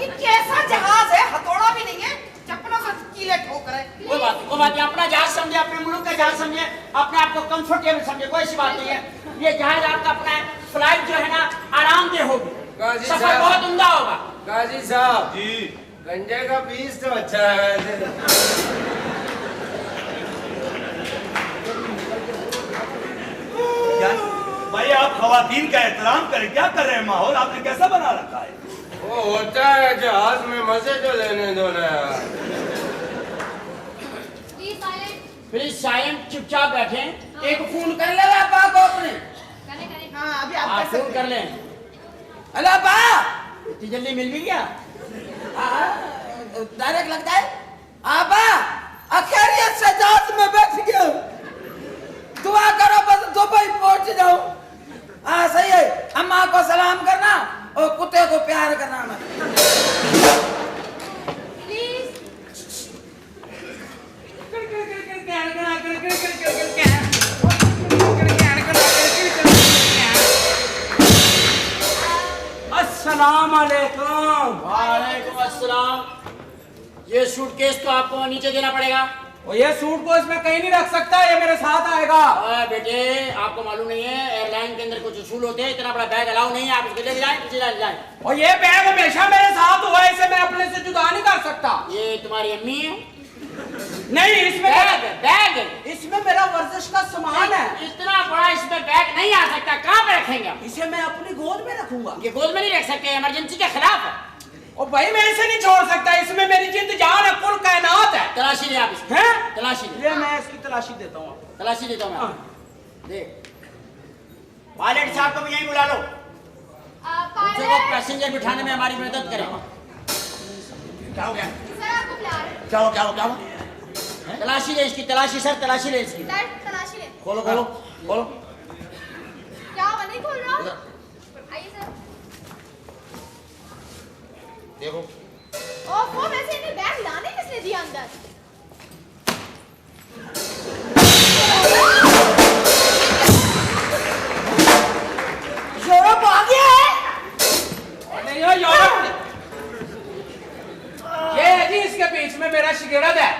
C: ये कैसा जहाज है? हथौड़ा भी नहीं है, चप्पलों से कीले ठोक रहे।
E: कोई बात नहीं। अपना जहाज समझे, अपने मुल्क का जहाज समझे, अपने आप को कंफर्टेबल समझे, कोई सी बात नहीं है। ये जहाज आपका अपना है, फ्लाइट जो है ना आरामदेह होगी,
I: गाजी
E: सफर
I: साहब।
E: बहुत उम्दा होगा।
I: गाजी साहब
G: जी
I: गंजे का पीस तो अच्छा है वैसे।
G: क्या भाई, आप खवातीन का एहतराम करें। क्या कर रहे हैं? माहौल आपने कैसा बना रखा है?
I: वो होता है जहाज में, मजे तो लेने दो ना यार।
D: Please silent.
E: प्लीज साइलेंट, चुपचाप बैठे।
J: एक फोन कर ले पापा को अपने।
D: करें।
C: हाँ, अभी आप
E: आप
C: कर
E: फोन
C: सकते
E: कर लें।
J: अल्लाह बा
E: इतनी जल्दी मिल भी गया?
J: डायरेक्ट लगता है। आबा अखैरियत से जहाज में बैठ गया, दुआ करो बस दुबई पहुंच जाऊं। हाँ सही है, अम्मा को सलाम करना और कुत्ते को प्यार करना।
D: प्लीज।
E: अस्सलाम वालेकुम। वालेकुम अस्सलाम। ये ये सूटकेस तो आपको नीचे देना पड़ेगा।
J: और ये सूट को इसमें कहीं नहीं रख सकता, ये मेरे साथ आएगा।
E: बेटे आपको मालूम नहीं है एयरलाइन के अंदर कुछ उसूल होते हैं, इतना बड़ा बैग अलाउ नहीं है, आप इसको लेके जाएं, किसी ले जाएं।
J: और ये बैग हमेशा मेरे साथ हुआ है, इसे मैं अपने से जुदा नहीं कर सकता।
E: ये तुम्हारी अम्मी है?
J: नहीं, इसमें
E: बैग
J: इसमें मेरा वर्जिश का सामान है।
E: इतना बड़ा इसमें बैग नहीं आ सकता, कहाँ पे रखेंगे?
J: इसे मैं अपनी गोद में रखूंगा।
E: ये गोद में नहीं रख सकते, इमरजेंसी के खिलाफ है।
J: और भाई मैं इसे नहीं छोड़ सकता, इसमें मेरी जिंद जान है, कुल कायनात है।
E: तलाशी ले आप इसकी।
J: हैं?
E: तलाशी ले।
J: ये मैं इसकी तलाशी देता हूँ।
E: तलाशी देता हूँ मैं। देख पायलट साहब को भी यहीं बुला लो, उनसे वो पैसेंजर बिठाने में हमारी मदद करें। क्या हो गया?
D: सर आपको बुला रहे हैं।
E: क्या हो क्या हो क्या हो? तलाशी ले इसकी, तलाशी सर, तलाशी ले इसकी।
D: सर तलाशी ले।
E: खोलो खोलो खोलो।
D: क्या हुआ, नहीं खोल रहा? आइए सर।
E: देखो
D: ओफो, वैसे इन्हें बैग लाने किसने दिया अंदर?
J: यूरोप आ गया है। नहीं हो यूरोप। ये है जी, इसके बीच में मेरा शिगिरद है।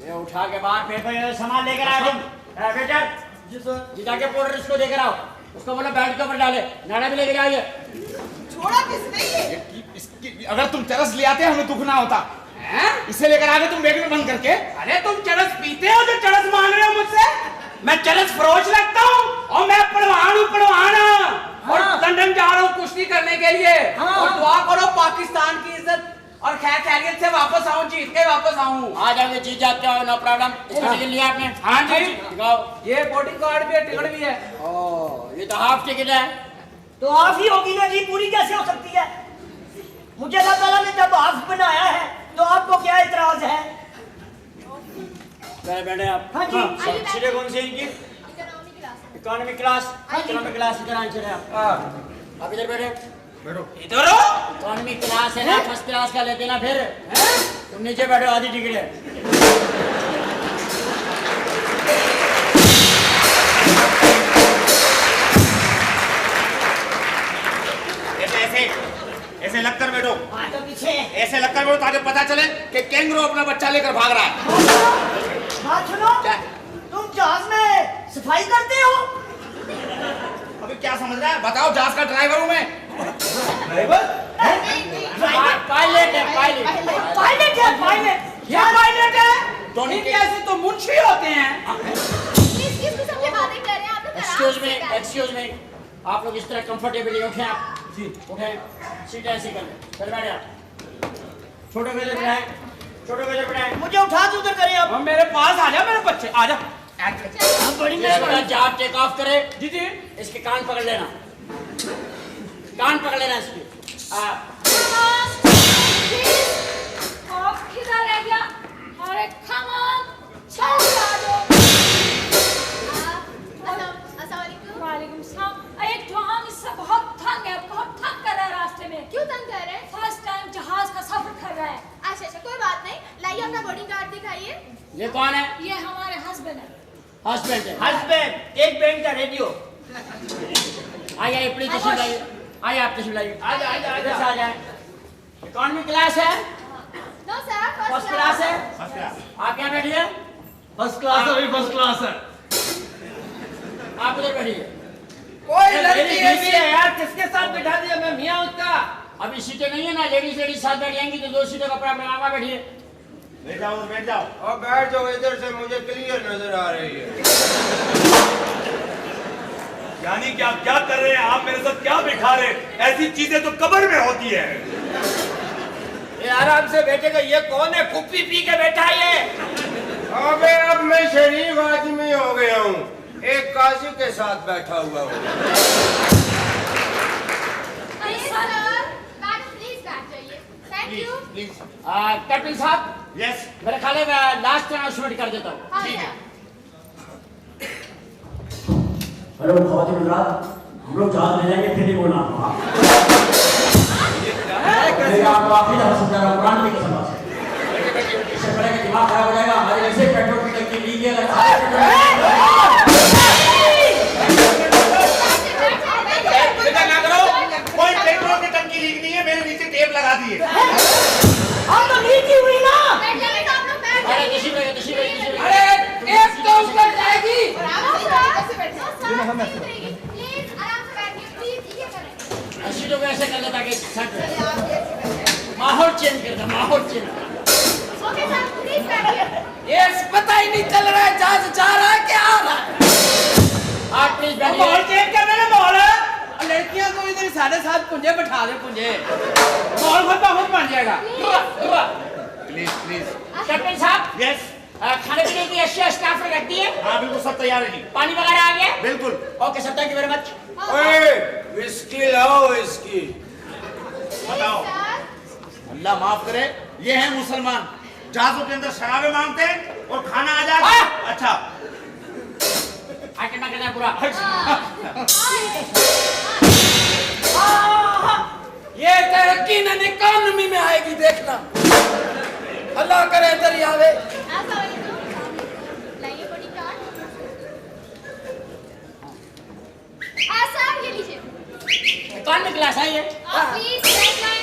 E: ये उठा के बाहर फेंको, ये सामान लेकर आओ तुम। वेटर
A: जी सर।
E: जी जाके पोर्टर इसको देकर आओ, उसको बोलो बेल्ट के ऊपर डाले, नाड़ा भी लेके जाइए।
C: छोड़ा किसने ये?
B: अगर तुम चरस ले आते हमें दुख ना होता। इसे लेकर आगे तुम बैग में बंद करके।
J: अरे तुम चरस पीते हो जो चरस मान रहे हो मुझसे? मैं चरस फरोश लगता हूँ और मैं पहलवान हूँ, पहलवान। और लंदन जा रहा हूँ कुश्ती करने के लिए। और दुआ करो पाकिस्तान की इज्जत और खैर खैरियत से वापस आऊँ, जीत के वापस आऊँ।
E: आ जाओगे, जीत जाते हो, नो प्रॉब्लम। इसका टिकट लिया आपने?
J: हाँ जी।
E: दिखाओ।
J: ये बोर्डिंग कार्ड भी है, टिकट भी है।
E: ओह, ये तो हाफ टिकट है।
K: तो हाफ ही होगी ना जी, पूरी कैसे हो सकती है? मुझे अल्लाह ताला ने जब हाफ बनाया है तो आपको क्या इतराज है?
E: बैठे आप।
K: हाँ जी।
E: सीटें कौन सी इनकी?
D: Economy class.
E: Economic class. Economic class इधर आए, चले आप। आप इधर बैठे।
B: बैठो।
J: इधर हो।
E: इकोनॉमिक क्लास है ना, फर्स्ट क्लास का लेते ना फिर। तुम नीचे बैठो, आधी टिकट है।
B: ऐसे ऐसे लगकर बैठो,
K: हाँ तो पीछे।
B: ऐसे लगकर बैठो ताकि पता चले कि कैंगरू अपना बच्चा लेकर भाग रहा है।
K: बात सुनो,
B: क्या?
K: तुम जहाज में सफाई करते हो?
B: अभी क्या समझ रहा है? बताओ, जहाज का ड्राइवर हूँ मैं।
A: ड्राइवर?
E: पायलट है, पायलट।
K: पायलट है, पायलट।
J: ये पायलट है।
B: दोनों
J: इनके ऐसे तो मुंशी होते हैं।
D: किस किस्म की बातें कर रहे हैं आप लोग?
E: एक्सक्यूज मी, आप लोग इस तरह कंफर्टेबली उठें। आप जी उठें, सीट ऐसी कर लें, फिर बैठे आप। छोटे गजर बिठाएं, छोटे गजर बिठाएं।
K: मुझे उठा दो उधर करें आप।
J: अब मेरे पास आ जा, मेरे बच्चे आ जा।
K: हम बड़ी
E: जहाज टेक ऑफ करे,
J: जी जी।
E: इसके कान पकड़ लेना, कान पकड़ लेना इसके।
D: किधर रह गया? अरे come on, चल जाओ।
L: वालेकुम सलाम। एक तो हम इससे बहुत तंग है, बहुत तंग कर रहा है रास्ते में।
D: क्यों तंग कर रहे हैं?
L: फर्स्ट टाइम जहाज का सफर कर रहा है।
D: अच्छा अच्छा, कोई बात नहीं, लाइए अपना बोर्डिंग कार्ड दिखाइए।
E: ये कौन है?
L: ये हमारे हस्बैंड है।
E: हस्बैंड है।
K: हस्बैंड, एक बैंड का रेडियो।
E: आइए आइए, प्लीज तशरीफ लाइए। आइए आप तशरीफ लाइए।
K: आ जाए, आ जाए, आ
E: इधर से
K: जाए।
E: आ जाए। इकोनॉमी क्लास है?
D: नो सर,
E: फर्स्ट क्लास है? आप यहाँ बैठिए।
A: फर्स्ट क्लास है, फर्स्ट क्लास है।
E: आप उधर बैठिए।
J: कोई लड़की
E: ऐसी है
J: यार, किसके साथ बिठा दिया? मैं मियाँ उसका।
E: अभी सीटें नहीं है ना, लेडीज साथ बैठ जाएंगी तो 2 सीटों का अपना आगे बैठिए।
B: बैठ जाओ, बैठ जाओ।
I: और बैठ जाओ, इधर से मुझे क्लियर नजर आ रही है।
G: यानी कि आप क्या कर रहे हैं? आप मेरे साथ क्या बिठा रहे हैं? ऐसी चीजें तो कब्र में होती है।
J: ये आराम से बैठेगा। ये कौन है? कुप्पी पी के बैठा है ये।
I: अबे अब मैं शरीफ आदमी हो गया हूँ, एक काजी के साथ बैठा हुआ हूँ।
D: सर, बैठ प्लीज, बैठ जाइए। Thank you.
B: प्लीज।
E: कैप्टन साहब,
B: यस।
E: मेरे ख्याल है मैं लास्ट अनाउंसमेंट कर देता हूँ।
D: हाँ
B: ठीक है।
H: हेलो ख़वातीन हज़रात, हम लोग जहाज ले जाएंगे, फिर नहीं बोलना। मैं आपको आखिरी दफा समझा रहा हूँ, कुरान की कसम से। इससे पहले कि दिमाग खराब हो जाएगा। हमारे वैसे पेट्रोल की टंकी लीक है, अगर सारे
B: कोई पेट्रोल की टंकी लीक नहीं है, मेरे नीचे टेप लगा दिए।
K: हम तो नीचे हुई ना।
D: सर नहीं उतरेगी प्लीज आराम से बैठिए प्लीज ये करें
E: ऐसी तो वैसे कर लेता कि सट
C: चलिए आप ये ऐसे बैठिए।
E: माहौल चेंज कर दो माहौल चेंज
D: ओके सर प्लीज बैठिए
J: ये पता ही नहीं चल रहा है जहाज जा रहा है कि आ रहा है।
E: आप प्लीज
K: माहौल
E: बैठिए
K: चेंज करना ना माहौल
J: लड़कियां को इधर साढ़े साथ पुंजे बैठा दे पुंजे
K: माहौल खुद ब खुद बन जाएगा।
B: प्लीज प्लीज
E: कैप्टन साहब
B: यस
E: खाने पीने की अशिया स्टाफ ने रख दी है
B: हाँ बिल्कुल सब तैयार है जी
E: पानी वगैरह आ गया
B: बिल्कुल
E: okay sir thank you very much
I: ओए विस्की लाओ विस्की।
B: बताओ अल्लाह माफ करे ये हैं मुसलमान जहाजों के अंदर शराबे मांगते हैं और खाना आ जाए अच्छा
E: आइटम करना पूरा
J: ये तरक्की न इकोनॉमी में आएगी देखना अल्लाह करे इधर ही आवे।
D: लाइए बॉडी कार्ड सर ये लीजिए
E: कौन में क्लास आई है
D: प्लीज बैठ जाएं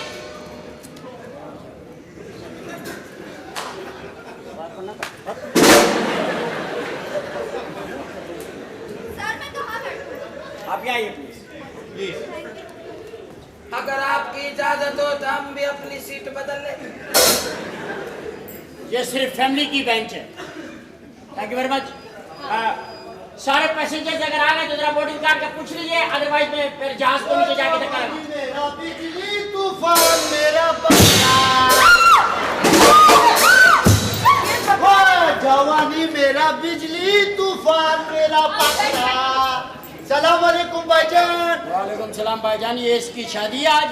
D: सर मैं कहाँ बैठूं
E: आप यहाँ आइए प्लीज
J: अगर आपकी इजाजत हो तो हम भी अपनी सीट बदल ले।
E: ये सिर्फ फैमिली की बेंच है थैंक यू वेरी मच सारे पैसेंजर्स अगर आ गए तो जरा बोर्डिंग कार्ड का पूछ लीजिए अदरवाइज मैं फिर जहाज को नीचे जाके धक्का लगा
A: मेरा बिजली तूफान मेरा बंदा जवानी मेरा बिजली तूफान मेरा पकड़ा। सलाम वालेकुम भाईजान।
E: वालेकुम सलाम भाईजान ये इसकी शादी है आज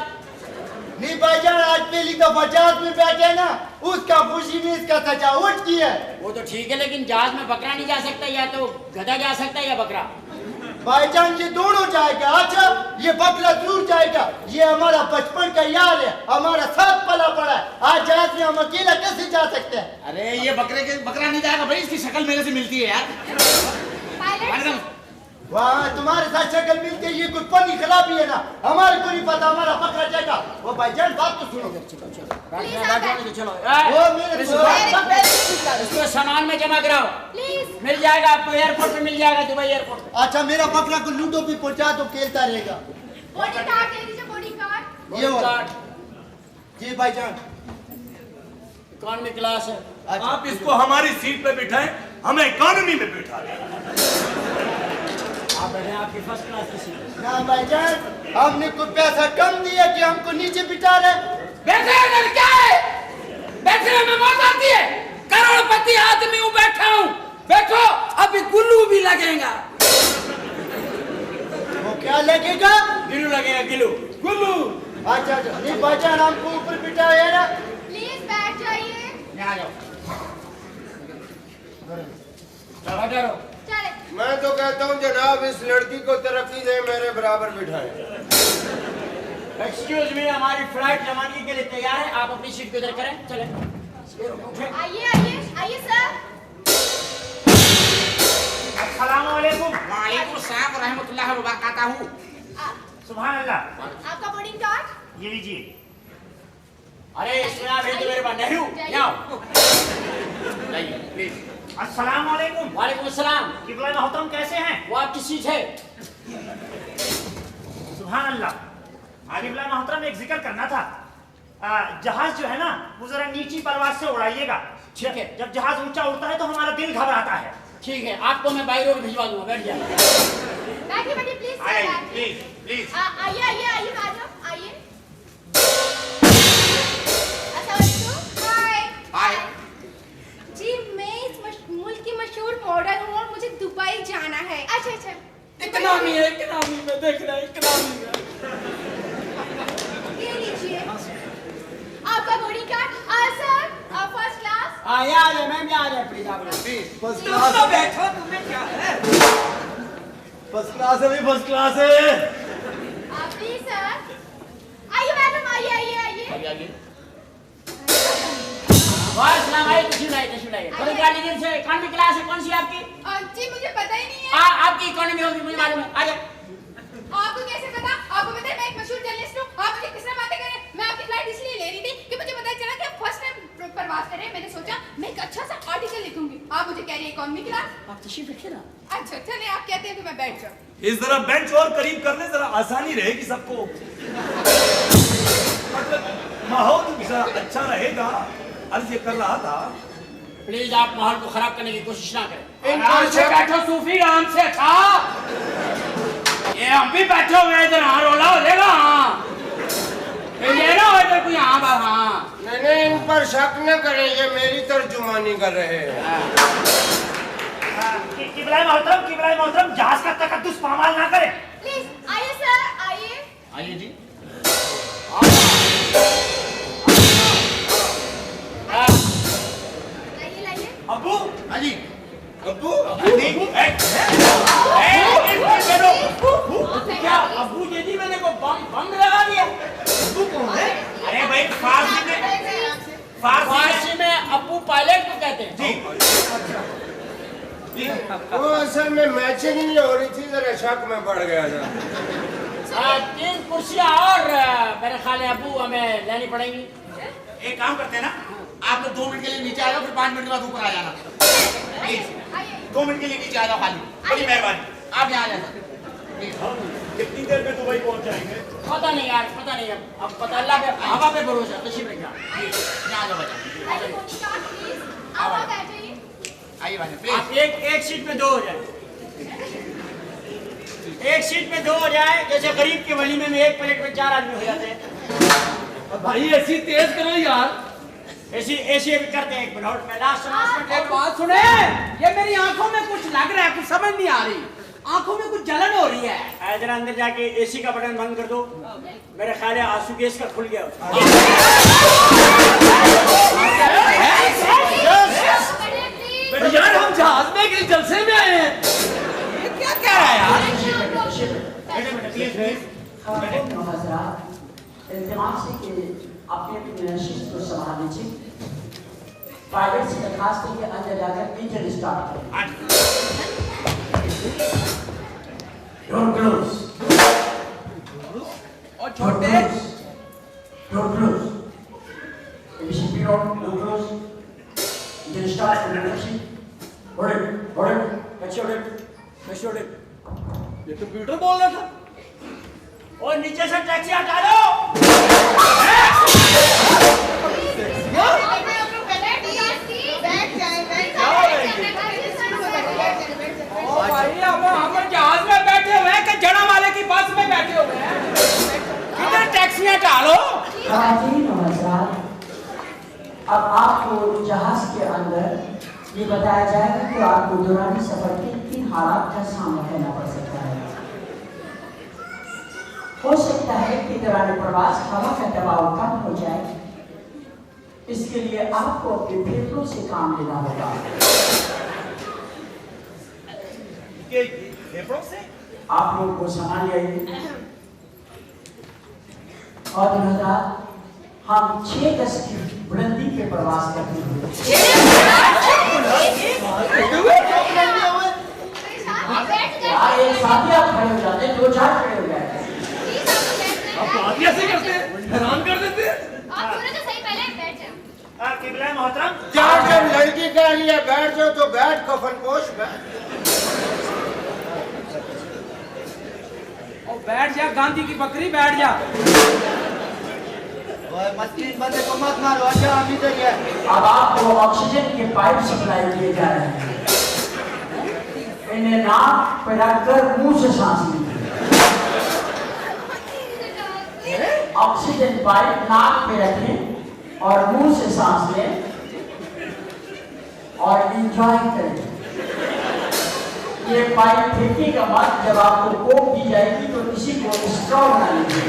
A: नहीं भाईजान आज पहली दफा जहाज में बैठे ना उसका खुशी में इसका सजावट की है।
E: वो तो ठीक है लेकिन जहाज में बकरा नहीं जा सकता या तो गधा जा सकता है या बकरा
A: भाईजान ये दोनों जाएगा। अच्छा ये बकरा जरूर जाएगा ये हमारा बचपन का यार है हमारा साथ पला पड़ा है। आज जहाज में हम अकेला कैसे जा सकते हैं।
B: अरे ये बकरा नहीं जाएगा भाई इसकी शक्ल मेरे से मिलती है यार
A: वाह तुम्हारे साथ शक्ल मिलती है ये कुछ पन्नी खराबी है ना हमारे को नहीं पता हमारा बकरा जाएगा। वो भाईजान बात तो सुनो
E: चलो
A: वो मेरे
E: इसको सामान में जमा कराओ
D: प्लीज
E: मिल जाएगा आपको एयरपोर्ट पे मिल जाएगा दुबई एयरपोर्ट पे।
A: अच्छा मेरा बकरा को लूडो भी पहुंचा तो खेलता रहेगा।
D: बॉडी कार्ड दे दीजिए बॉडी कार्ड
A: ये वाला जी भाईजान
E: इकोनॉमी क्लास है
G: आप इसको हमारी सीट पे बिठाएं हमें इकोनॉमी में बिठा दें।
E: आप बैठे आपकी फर्स्ट क्लास की सीट
A: ना भाईजान हमने कुछ पैसा कम दिया कि हमको नीचे बिठा रहे।
J: बैठे इधर क्या है बैठने में मौत आती है करोड़पति आदमी हूँ बैठा हूँ बैठो अभी गुल्लू भी लगेगा।
A: वो क्या लगेगा
E: गिलू लगेगा गिलू
A: गुल्लू। अच्छा अच्छा नहीं भाईजान हमको ऊपर बिठाया ना
D: प्लीज बैठ जाइए
E: यहाँ आ जाओ बैठो रहो
D: चले
I: मैं तो कहता हूँ जनाब इस लड़की को तरक्की दे मेरे बराबर बिठाएं।
E: एक्सक्यूज मी हमारी फ्लाइट रवानगी के लिए तैयार है आप अपनी सीट को इधर करें चले उठे
D: आइए आइए आइए सर
K: अस्सलाम वालेकुम।
B: वालेकुम सलाम व रहमतुल्लाहि व बरकातहू।
K: सुभान अल्लाह।
D: आपका बोर्डिंग कार्ड
K: ये लीजिए।
E: अरे इसमें आप भेज दो मेरे पास नेहरू यहाँ
B: जाइए प्लीज
K: अस्सलाम वालेकुम।
E: वालेकुम अस्सलाम
K: किबला मोहतरम कैसे हैं?
E: वो आपकी सीट है
K: सुभान अल्लाह। किबला मोहतरम एक जिक्र करना था जहाज जो है ना वो जरा नीची परवाज से उड़ाइएगा।
E: ठीक है
K: जब जहाज ऊंचा उड़ता है तो हमारा दिल घबराता है।
E: ठीक है आपको मैं बाई रोड भिजवा दूंगा बैठ जाइए
D: बैठिए बैठिए प्लीज
B: प्लीज प्लीज
D: आइए आइए आइए मैडम आइए अस्सलाम वालेकुम
B: हाय
D: जी मैं इस मुल्क की मशहूर मॉडल हूँ और मुझे दुबई जाना है। अच्छा अच्छा
J: इकोनॉमी है इकोनॉमी में देख रहे हैं इकोनॉमी में
D: ये लीजिए आपका boarding card sir first class
E: हाँ यहाँ आ जाए मैम यहाँ आ जाए प्लीज आप लोग
A: फर्स्ट
J: तुम
A: क्लास
J: तो बैठो तुम्हें क्या है
A: फर्स्ट क्लास है फर्स्ट क्लास है।
D: प्लीज सर आइए मैडम आइए आइए आइए
B: आइए
E: वाह सलाम आए तशरीफ लाइए थोड़ी गाड़ी दिन से इकोनॉमी क्लास है कौन सी आपकी
D: जी मुझे पता ही नहीं है।
E: आपकी इकोनॉमी होगी मुझे मालूम है आ जाए
D: आपको कैसे पता? आपको पता है मैं एक मशहूर जर्नलिस्ट हूँ। आप मुझे किस तरह बातें करें? मैं आपकी फ्लाइट इसलिए ले रही थी कि मुझे पता चला कि आप फर्स्ट टाइम प्रवास कर रहे हैं। मैंने सोचा मैं एक अच्छा सा आर्टिकल लिखूंगी। आप मुझे कह रही है इकोनॉमी क्लास।
E: आप तशरीफ रखिए ना
C: अच्छा चलिए आप कहते हैं तो मैं बैठ जाऊँ।
G: इस जरा बेंच और करीब कर ले, जरा आसानी रहेगी सबको, मतलब माहौल जरा अच्छा रहेगा। अर्ज ये कर रहा था,
E: प्लीज आप माहौल को खराब करने की कोशिश ना करें।
I: आराम
E: से बैठो सूफी, आराम से खा। ये हम भी बैठे हुए इधर, हाँ रोला हो जाएगा। हाँ ये ना हो इधर कोई, हाँ बा हाँ।
I: नहीं इन पर शक न करें, ये मेरी तर्जुमानी कर रहे हैं।
K: किबला मोहतरम जहाज का तकद्दुस पामाल ना करें।
D: प्लीज आइए सर, आइए।
B: आइए जी।
D: लाइए।
K: अब्बू,
B: हाँ जी।
I: अब्बू
E: क्या अब्बू जी जी मैंने को बम लगा दिया?
A: अब्बू कौन है?
E: अरे भाई फारसी में अब्बू पायलट को कहते हैं जी।
I: वो असल में मैचिंग नहीं हो रही थी, जरा शक में पड़ गया था।
E: 3 कुर्सियां और मेरे ख्याल है अब्बू हमें लेनी पड़ेंगी।
B: एक काम करते हैं ना, आप लोग 2 मिनट के लिए नीचे आ जाओ, फिर 5 मिनट के बाद ऊपर आ जाना। प्लीज 2 मिनट के लिए नीचे आ जाओ खाली, बड़ी मेहरबानी। आप यहाँ आ जाए।
G: कितनी देर में दुबई पहुंच जाएंगे?
E: पता नहीं यार, पता नहीं। अब पता, अल्लाह पे, हवा पे भरोसा। तशरीफ रखिए,
B: यहाँ आ जाओ बच्चा।
D: आइए मुस्कान प्लीज, आप आ जाइए।
B: आइए भाई
E: आप
B: प्लीज।
E: एक सीट में 2 हो जाए। एक सीट में 2 हो जाए, जैसे गरीब के वलीमे में 1 प्लेट में 4 आदमी हो जाते हैं।
A: भाई ऐसी तेज करो यार।
E: ऐसी भी करते हैं। 1 मिनट में लास्ट अनाउंसमेंट।
J: एक बात सुने, ये मेरी आंखों में कुछ लग रहा है, कुछ समझ नहीं आ रही। आंखों में कुछ जलन हो रही है।
E: जरा अंदर जाके एसी का बटन बंद कर दो। मेरे ख्याल है आंसू गैस का खुल गया।
A: यार हम जहाज में किस जलसे में आए हैं?
J: ये क्या कह रहा है यार?
F: इल्तिमास है कि अपने अपनी नशिस्त को संभाल लीजिए। पायलट से दरखास्त है कि अंदर जाकर इंजन स्टार्ट करें।
H: Don't close.
J: और छोटे
H: Don't close.
F: ABCP on, no close. Engine start for reduction.
H: Hold it. Hold it.
E: Let's shoot it. Let's shoot it.
A: ये कंप्यूटर बोल रहा था।
E: और नीचे से टैक्सी हटा लो।
J: ओ भाई, हम जहाज में बैठे हुए हैं कि जड़ा वाले की बस में बैठे हुए हैं? किधर टैक्सी हटा लो।
F: ख़वातीन और हज़रात, अब आपको जहाज के अंदर ये बताया जाएगा कि आपको दौरान सफर के 3 हालात का सामना करना पड़ सकता है। हो सकता है कि दौरान प्रवास हवा का दबाव कम हो जाए, इसके लिए आपको अपने फेफड़ों से काम लेना होगा।
G: फेफड़ों से?
F: आप लोग को संभाल आइए। और हज़रात, हम 6 गज की बुलंदी पे प्रवास करते हुए यार एक साथ ही आप खड़े हो जाते हैं, 2-4 खड़े हो जाते हैं।
A: आप बात ऐसे करते हैं, हैरान कर देते हैं।
D: आप सुने तो सही, पहले बैठ जाओ।
K: किबला मोहतरम,
I: जब लड़की कह रही है बैठ जाओ तो बैठ, कफन पोश बैठ।
J: और बैठ जा, गांधी की बकरी बैठ जा।
A: मछली बंदे को मत मारो, अच्छा हम इधर ही है।
F: अब आपको ऑक्सीजन के पाइप सप्लाई किए जा रहे हैं। इन्हें नाक पे रखकर मुंह से सांस लीजिए। ऑक्सीजन पाइप नाक पे रखें और मुंह से सांस लें और एंजॉय करें। ये पाइप फेंकने का बाद जब आपको कोक दी जाएगी तो किसी को स्ट्रॉ बना लीजिए।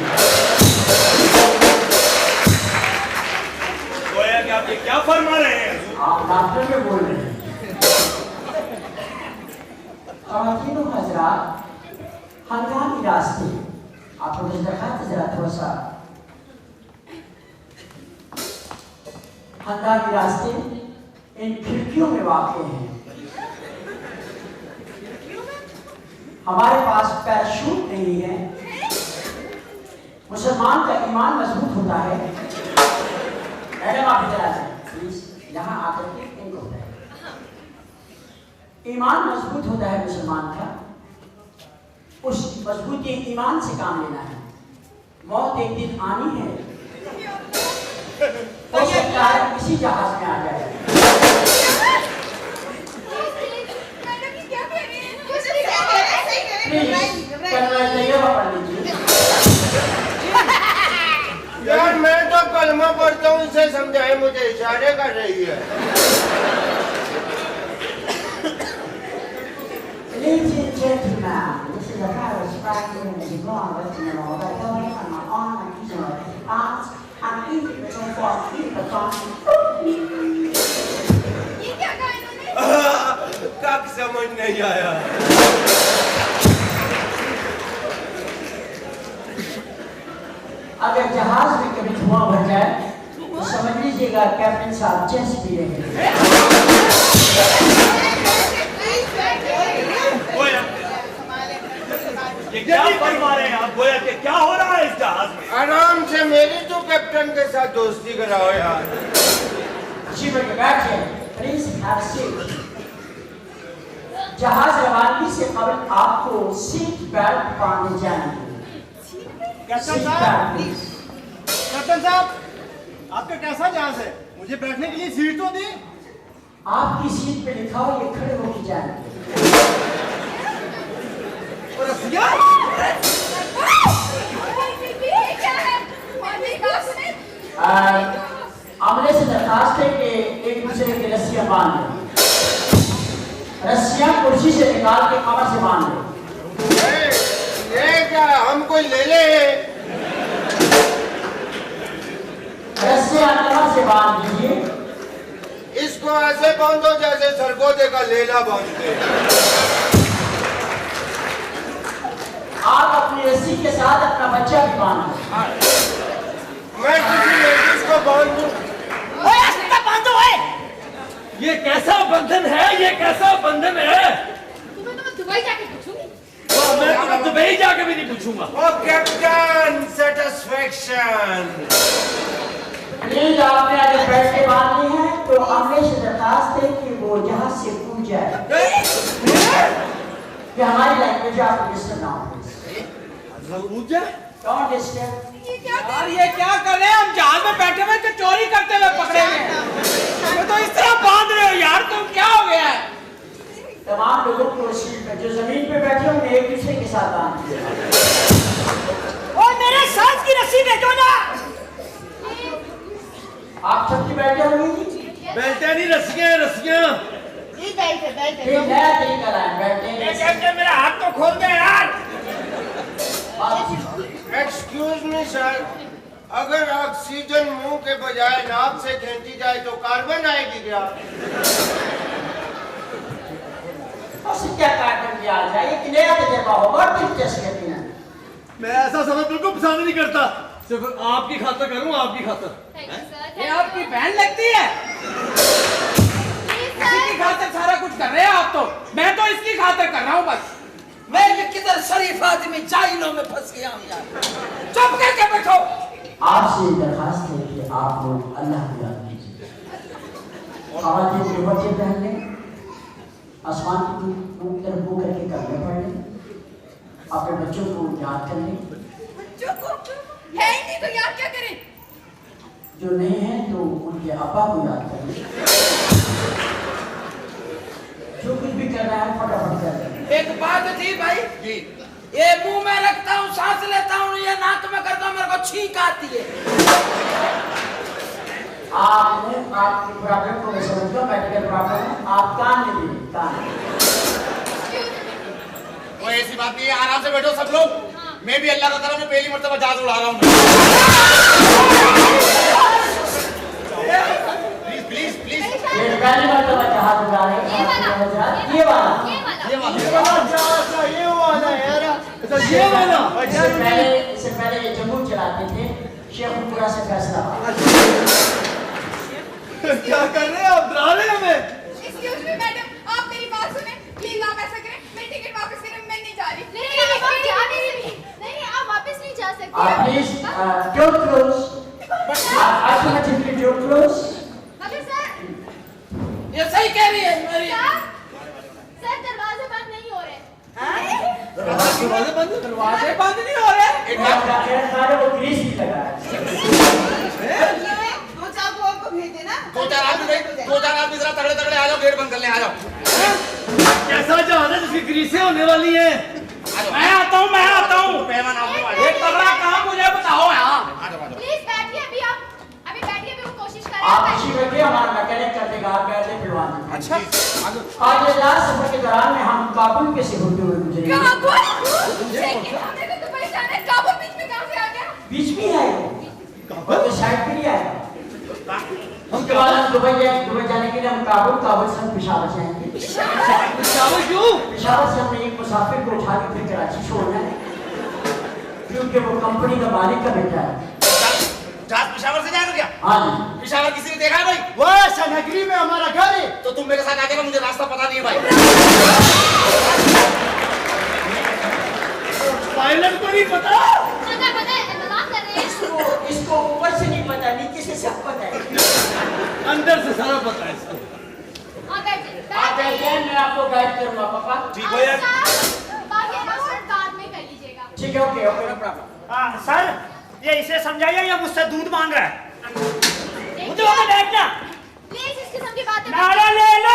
G: गोया कि आप ये क्या फरमा रहे हैं?
F: आप डॉक्टर में बोल रहे हैं। ख़वातीन और हज़रात, हंगामी रास्ते, आप लोग दिखाते जरा थोड़ा सा। हंगामी रास्ते इन खिड़कियों में वाक़ हैं। हमारे पास पैराशूट नहीं है। मुसलमान का ईमान मजबूत होता है। मैडम आप इधर आ जाए प्लीज, यहाँ आकर के इनको बताएं। ईमान मजबूत होता है मुसलमान का, उस मजबूती ईमान से काम लेना है। मौत एक दिन आनी है, हो सकता है किसी जहाज में आ जाए।
I: यार मैं तो कलमा पढ़ता हूँ, इसे समझाए, मुझे इशारे कर रही है।
F: Ladies and gentlemen, this is a Paris Franklin and Yvonne Westinero that going on my online user arts and individual for
D: ये क्या कहा इन्होंने?
I: कब समझ नहीं आया।
F: अगर जहाज में कभी धुआं भर जाए तो समझ लीजिएगा कैप्टन साहब चेस पी रहे हैं।
G: ये क्या फरमा रहे हैं आप गोया कि क्या हो रहा है इस जहाज में?
I: आराम से, मेरी तो कैप्टन के साथ दोस्ती कराओ यार।
F: शिवर के बैठिए, प्लीज हैव सीट। जहाज रवानगी से कबल आपको सीट बेल्ट बांधे जाएंगे।
A: कैप्टन साहब, आपका कैसा जहाज है? मुझे बैठने के लिए सीट तो दी।
F: आपकी सीट पे लिखा हो ये खड़े होके जाएंगे।
A: और रसिया?
D: ये क्या है? मालिक बात सुने।
F: आमने से दरखास्त है कि एक दूसरे की रस्सियां बांध लें। रस्सियां कुर्सी से निकाल के कमर से बांध लें।
I: ये क्या, हम कोई ले ले?
F: रस्सियां कमर से बांध लीजिए।
I: इसको ऐसे बांधो जैसे सरगोदे का लेला बांधते।
F: आप अपनी रस्सी के साथ अपना बच्चा भी बांध लें।
I: मैं किसी लेडीज को बांध दूं?
G: ये कैसा बंधन है? ये कैसा बंधन है?
D: तुम्हें तो मैं दुबई जाके पूछूंगी।
G: मैं तुम्हें दुबई जाके भी नहीं पूछूंगा।
I: ओ कैप्टन, सेटिस्फैक्शन।
F: प्लीज आपने अगर बैठ के बांध ली है तो आमने से दरखास्त है कि वो जहाज से कूद जाए। कि हमारी लैंग्वेज आपको डिस्टर्ब ना हो। Don't disturb।
J: यार ये क्या कर रहे हैं? हम जहाज में बैठे हुए तो चोरी करते हुए पकड़े गए। ये तो इस तरह बांध रहे हो यार, तुम क्या हो गया है?
F: तमाम लोगों को सीट पे जो जमीन पे बैठे होंगे एक दूसरे के साथ बांध दिया।
K: और मेरे साथ की रस्सी भेजो ना।
F: आप सबकी बैठे होंगे जी?
G: बैठे नहीं, रस्सियां रस्सियां।
C: ये बैठे बैठे।
F: ये नया तरीका लाए बैठे।
E: कैप्टन मेरा हाथ तो खोल दे यार।
I: एक्सक्यूज मी सर, अगर ऑक्सीजन मुंह के बजाय नाक से खींची जाए तो कार्बन आएगी क्या?
F: उससे क्या कार्बन किया जाए? एक नया तजर्बा होगा, दिलचस्प यकीनन।
G: मैं ऐसा सफर बिल्कुल पसंद नहीं करता, सिर्फ आपकी खातिर करूँ, आपकी खातिर।
J: ये आपकी बहन लगती है? इसी की खातिर सारा कुछ कर रहे हैं आप तो। मैं तो इसकी खातिर कर रहा हूँ बस। मैं ये किधर शरीफ आदमी जाइलों में फंस गया हूँ यार। चुप करके बैठो।
F: आपसे दरखास्त है कि आप लोग अल्लाह को याद कीजिए। ख़वातीन दुपट्टे पहन लें, आसमान की तरफ मुँह करके कलमे पढ़ लें, अपने बच्चों को याद कर लें।
D: बच्चों को है ही नहीं तो याद क्या करें?
F: जो नहीं है तो उनके अब्बा को याद कर लें। जो कुछ भी करना है फटाफट कर लें।
J: एक बात थी भाई जी, ये मुंह में रखता हूँ, सांस लेता हूँ, ये नाक में करता हूँ, मेरे को छींक आती है।
F: आपकी प्रॉब्लम को मैं समझता हूँ, मेडिकल प्रॉब्लम है। आप कान में लीजिए, कान।
B: कोई ऐसी बात नहीं है, आराम से बैठो सब लोग। मैं भी अल्लाह का करम में पहली मर्तबा जहाज उड़ा रहा हूँ। Please please please.
F: ये पहली मर्तबा जहाज उड़ा रहे हैं। ये वाला इससे पहले ये जम्मू चलाते थे, शेखपुरा से फैसलाबाद।
A: क्या कर रहे हैं आप? डरा रहे हैं हमें।
D: Excuse me, मैडम, आप मेरी बात सुने। प्लीज आप ऐसा करें, मेरी टिकट वापस करें, मैं नहीं जा रही। नहीं, आप वापस नहीं जा सकते।
F: Please, don't close. Automatically don't close.
D: मगर सर,
J: ये सही कह रही है मेरी।
D: सर,
A: दरवाजे बंद नहीं हो रहे।
B: एक काम
F: सारे वो ग्रीस ही लगा है।
C: दो चार को आपको भेज देना।
B: दो चार आदमी जरा तगड़े तगड़े आ जाओ, गेट बंद कर ले, आ जाओ।
A: कैसा जहाज है जिसकी ग्रीसें होने वाली हैं?
E: मैं आता हूँ
B: मेहमान आपको आ
E: एक तगड़ा काम मुझे बताओ यहाँ।
B: जाओ।
D: प्लीज बैठिए अभी आप अभी बैठिए अभी वो कोशिश कर
F: आप
D: रहे
F: इसी बैठे हमारा मैकेनिक कर देगा। आप बैठे पिलवान।
B: अच्छा
F: आज इजलास सफर के दौरान में हम काबुल के से होते हुए गुजरे।
D: काबुल लेकिन हमें तो दुबई जाना है, काबुल बीच में कहाँ से आ गया?
F: बीच में है वो साइड पे ही आएगा। उसके बाद हम दुबई जाएंगे। दुबई जाने के लिए हम काबुल से हम पेशावर जाएंगे।
A: पेशावर क्यों?
F: पेशावर से हमने एक मुसाफिर को उठा के फिर कराची छोड़ना है, क्योंकि वो कंपनी का मालिक का बेटा है।
B: जहाज पेशावर से जाएगा क्या?
F: हाँ जी।
B: पेशावर किसी ने देखा है भाई?
A: वो शहनगरी में हमारा घर है।
B: तो तुम मेरे साथ आ जाना, मुझे रास्ता पता नहीं है भाई।
A: पायलट को नहीं पता।
D: पता है इंतजाम कर रहे हैं।
F: इसको ऊपर से नहीं पता, नीचे से सब पता है।
A: अंदर से सारा पता है इसको।
D: आप बैठिए
F: आप बैठिए, मैं आपको गाइड करूंगा पापा।
B: ठीक है यार।
D: बाकी अनाउंसमेंट बाद में कर लीजिएगा।
F: ठीक है, okay okay, no problem.
K: Sir ये इसे समझाइए, ये मुझसे दूध मांग रहा है। मुझे वहाँ बैठना।
D: प्लीज इस किस्म की बातें
K: नारा ले लो,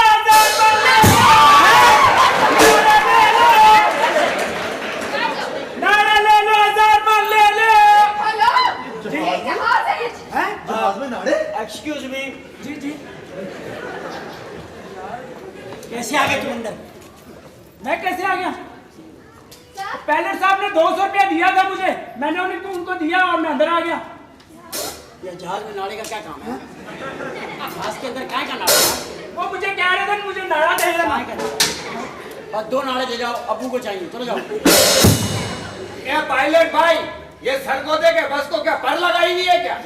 K: नारा ले लो, हजार मान ले लो।
D: हेलो ये जहाज है।
A: जहाज में नाड़े?
E: Excuse me. जी कैसे आ गए तुम अंदर?
K: मैं कैसे आ गया?
D: सर
K: पायलट साहब ने 200 रुपया दिया था मुझे, मैंने उनको दिया और मैं अंदर आ गया।
E: ये जहाज में नाड़े का क्या काम है? जहाज के अंदर काय का नाड़ा है?
K: वो मुझे कह रहे थे मुझे नाड़ा दे देना।
E: काय का नाड़ा? और 2 नाड़े दे जाओ, अब्बू को चाहिए, चलो जाओ।
J: क्या पायलट भाई, ये सरगोदे के बस को क्या पर लगाई हुई है क्या?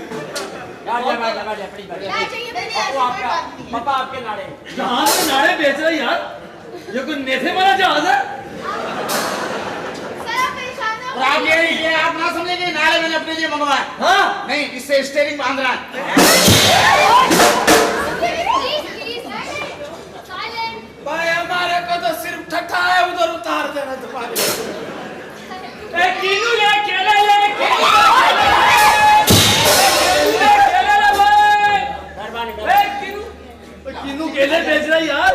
E: यार लगा दे प्लीज
D: मैं चाहिए
E: अब्बू आपका, पापा आपके नाड़े।
A: जहाज में नाड़े बेच रहे यार। ये कोई नेफे वाला जहाज है?
D: सर आप परेशान ना
B: और आप ये आप ना समझेंगे, नाले मैंने अपने लिए मंगवाया।
A: हाँ।
B: नहीं, इससे स्टीयरिंग बांध रहा है।
D: Please silent.
J: भाई हमारे को तो सिर्फ ठट्ठा है, उधर उतार देना तुम्हारे।
K: कीनू ले केले ले
A: किन्नू केले बेच रहे यार।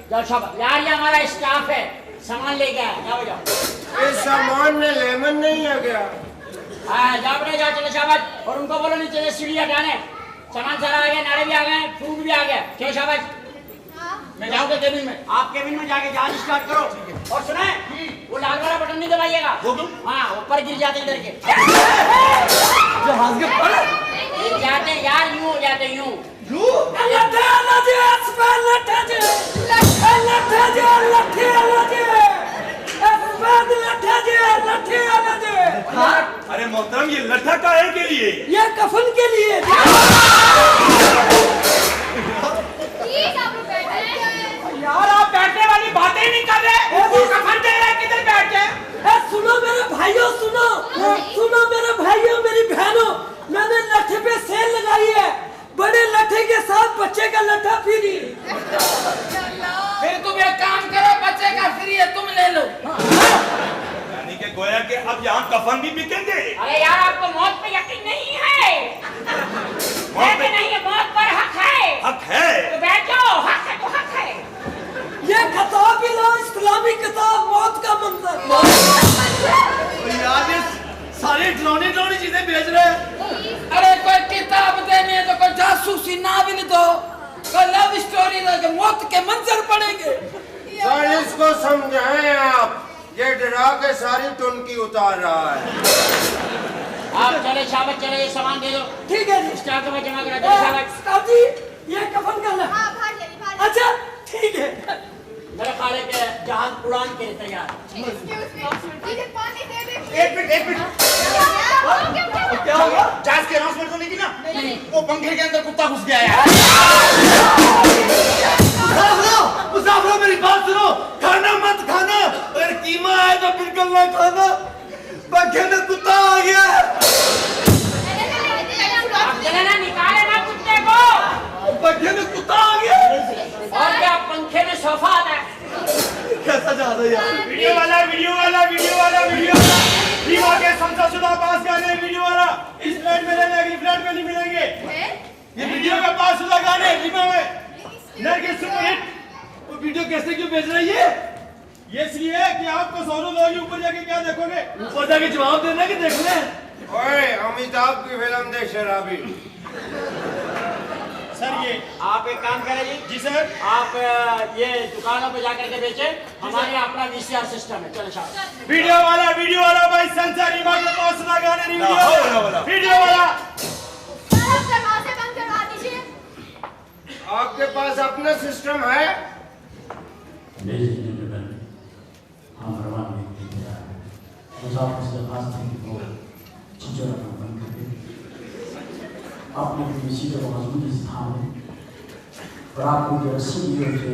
E: जाओ शाबाश यार, ये हमारा स्टाफ है, सामान ले गया। जाओ
I: इस सामान में लेमन नहीं है क्या?
E: हाँ जाओ बेटा जाओ, चलो शाबाश। और उनको बोलो नीचे से सीढ़ी हटाने। सामान सारा आ गया, नाड़े भी आ गए, फ्रूट भी आ गया। चलो शाबाश।
B: मैं जाऊंगा केबिन में।
E: आप केबिन में जाके जहाज स्टार्ट करो। और सुने, वो लाल वाला बटन नहीं दबाइएगा।
B: वो क्यों?
E: हाँ ऊपर गिर जाते इधर के।
A: जहाज के पर
E: गिर जाते यार, यूं हो जाते यूं।
G: अरे मोहतरम, ये लट्ठा काहे के लिए?
K: ये कफन के लिए।
D: प्लीज आप लोग बैठे।
K: यार आप बैठने वाली बातें नहीं कर रहे। वो कफन दे रहे, किधर बैठ गए? सुनो मेरे भाइयों, सुनो मेरे भाइयों, मेरी बहनों, मैंने लट्ठे पे सेल लगाई है। बड़े लट्ठे के साथ बच्चे का लट्ठा फ्री।
J: फिर तुम एक काम करो, बच्चे का फ्री है, तुम ले लो।
G: यानी कि गोया कि अब यहाँ कफन भी बिकेंगे।
E: अरे यार आपको मौत पे यकीन नहीं है?
G: मौत पे
E: नहीं है, मौत पर हक है।
G: हक है।
E: तो बैठ जाओ, हक है तो हक है।
K: ये किताब ही लो, इस्लामी किताब, मौत का मंजर।
A: यार ये सारी डरावनी चीजें बेच रहे हैं।
J: अरे कोई किताब देनी है तो कोई जासूसी नावल दो, कोई लव स्टोरी दो, कि मौत के मंजर पड़ेंगे।
I: सर इसको समझाएं आप, ये डरा के सारी टुनकी उतार रहा है।
E: आप चले शाबाश, चले ये सामान दे दो।
K: ठीक है जी।
E: स्टाफ में जमा करा दो शाबाश।
K: साहब जी ये कफन का ला।
D: हाँ बाहर चलिए बाहर।
K: अच्छा ठीक है।
E: मेरे ख्याल है जहाज उड़ान के लिए तैयार।
D: एक्सक्यूज मी, मुझे पानी दे दे।
B: एक मिनट।
A: क्या होगा?
B: जहाज की अनाउंसमेंट तो नहीं की ना? वो पंखे के अंदर कुत्ता घुस गया है।
A: मुसाफिरों मेरी बात सुनो, खाना मत खाना, अगर कीमा है तो बिल्कुल ना खाना। पंखे में कुत्ता आ गया।
E: चले ना, निकाले ना कुत्ते को।
A: पंखे में कुत्ता आ गया।
E: और क्या पंखे में सोफा आता है।
A: कैसा जहाज है यार?
G: वीडियो वाला ये वीडियो में पास हुआ गाने नहीं सुपर हिट। वो वीडियो कैसे क्यों भेज रही है? ये इसलिए कि आपको सोनू लोग ऊपर जाके क्या देखोगे, ऊपर जाके जवाब देना कि देखने।
I: ओए अमिताभ की फिल्म दे शराबी।
E: सर ये आप एक काम करें जी सर, आप ये दुकानों पे जाकर के बेचें, हमारे यहाँ अपना VCR सिस्टम है। चलो साहब
G: वीडियो वाला भाई संसार इमाम के पास सुना गाने नहीं वीडियो वाला
D: दरवाजे बंद करवा दीजिए।
I: आपके पास अपना सिस्टम है?
H: Ladies and gentlemen, हम रवाना नहीं जा रहे हैं। मुसाफिर से खास थे कि वो चीज़ों को बंद कर दें, अपने किसी को मजबूती से थामे और आपको जो रस्सी से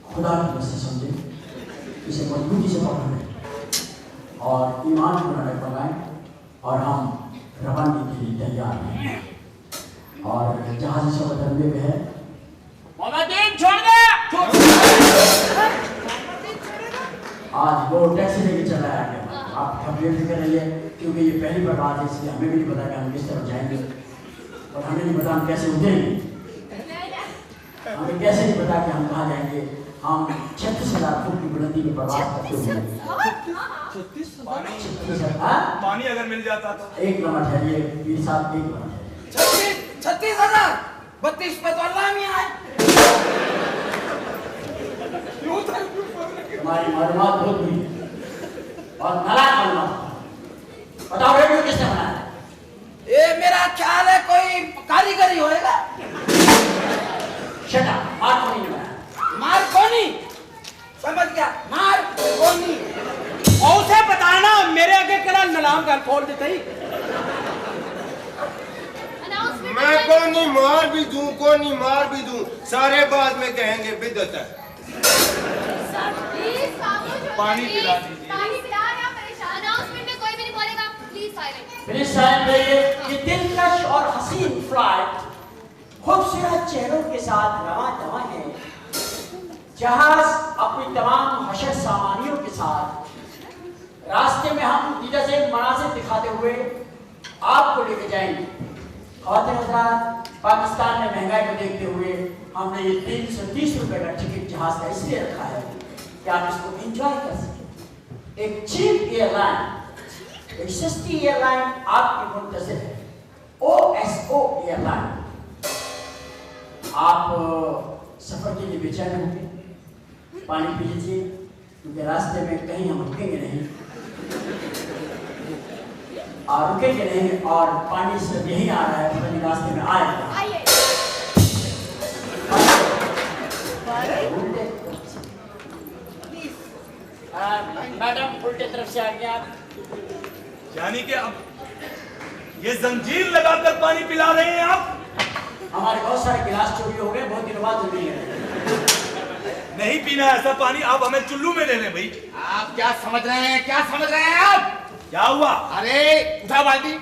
H: खुदा की रस्सी समझे, इसे मजबूती से पकड़ें और ईमान को लड़ाई बनाएं और हम रवानगी के लिए तैयार हैं। और जहाज इस वक्त रनवे पे है।
E: मोहम्मदीन छोड़ दे।
H: आज वो टैक्सी लेके चला है आगे, आप हम बेफिक्र रहिए क्योंकि ये पहली बार बात है, इसलिए हमें भी नहीं पता कि हम किस तरफ जाएंगे और हमें नहीं पता हम कैसे उतरेंगे, हमें कैसे नहीं पता कि हम कहाँ जाएंगे। हम 36,000 फुट की बुलंदी में प्रवास करते हुए 36,000
G: पानी अगर मिल जाता तो।
H: एक मिनट ठहरिए पीर साहब, एक मिनट ठहरिए।
J: 36,000 32 पे तो अल्लाह में आए।
H: हमारी मालूमात बहुत हुई है और नालायक मालूमात। बताओ रेडियो किसने बनाया?
J: ये मेरा ख्याल है कोई कारीगरी होएगा।
H: शट अप, मार्कोनी ने बनाया।
J: मार्कोनी? समझ गया, मार्कोनी।
K: और उसे बताना मेरे आगे करा नलाम कर खोल देते ही।
I: मैं कोनी मार भी दूं, कोनी मार भी दूं, सारे बाद में कहेंगे बिदअत है।
G: पानी पिला दीजिए।
D: पानी पिला रहे हैं, परेशान। अनाउंसमेंट में कोई भी नहीं बोलेगा, प्लीज साइलेंट।
H: प्लीज साइलेंट रहिए। ये दिलकश और हसीन फ्लाइट खूबसूरत चेहरों के साथ रवां दवा है। जहाज अपनी तमाम हशर सामानियों के साथ रास्ते में हम दीदार मनाजिर दिखाते हुए आपको लेके जाएंगे। ख़वातीन हज़रात, पाकिस्तान में महंगाई को देखते हुए हमने ये 330 रुपए का टिकट जहाज का इसलिए रखा है कि आप इसको एंजॉय कर सकें। एक चीप एयरलाइन, एक सस्ती एयरलाइन आपकी मुंतज़िर है, OSO एयरलाइन। आप सफर के लिए बेचैन होंगे, पानी पी लीजिए क्योंकि रास्ते में कहीं हम रुकेंगे नहीं और रुकेंगे नहीं और पानी सिर्फ यही आ रहा है, कभी रास्ते में आएगा।
E: मैडम उल्टे तरफ से आ गए आप।
G: यानी कि अब ये जंजीर लगाकर पानी पिला रहे हैं आप?
H: हमारे बहुत सारे गिलास चोरी हो गए, बहुत दिनों बाद जरूरी है।
G: नहीं पीना ऐसा पानी, आप हमें चुल्लू में ले लें भाई।
B: आप क्या समझ रहे हैं, क्या समझ रहे हैं आप?
G: क्या हुआ?
B: अरे उठा बाल्टी,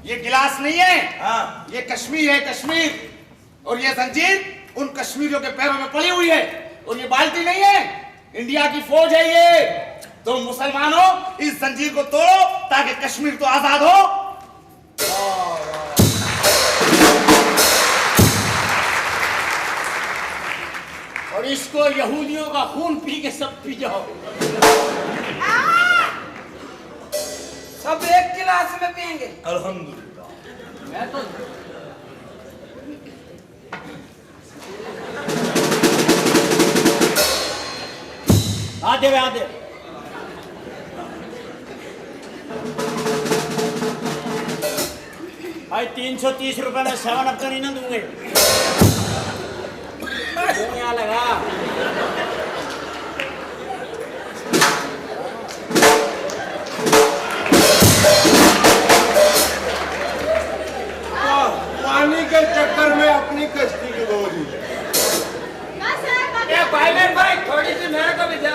B: ये गिलास नहीं है,
G: हाँ।
B: ये कश्मीर है, कश्मीर। और ये जंजीर उन कश्मीरियों के पैरों में पड़ी हुई है। और ये बाल्टी नहीं है, इंडिया की फौज है ये। तो मुसलमानों इस जंजीर को तोड़ो ताकि कश्मीर तो आजाद हो।
E: और इसको यहूदियों का खून पी के सब पी जाओ।
J: सब एक गिलास में पिएंगे।
G: अल्हम्दुलिल्लाह।
E: मैं तो आधे में आधे। भाई 330 रुपए में 7 अप तो नहीं ना दूंगे। यहाँ लगा।
I: पानी के चक्कर में अपनी कश्ती डुबो दी।
J: भाई थोड़ी सी मेरे को भी दो।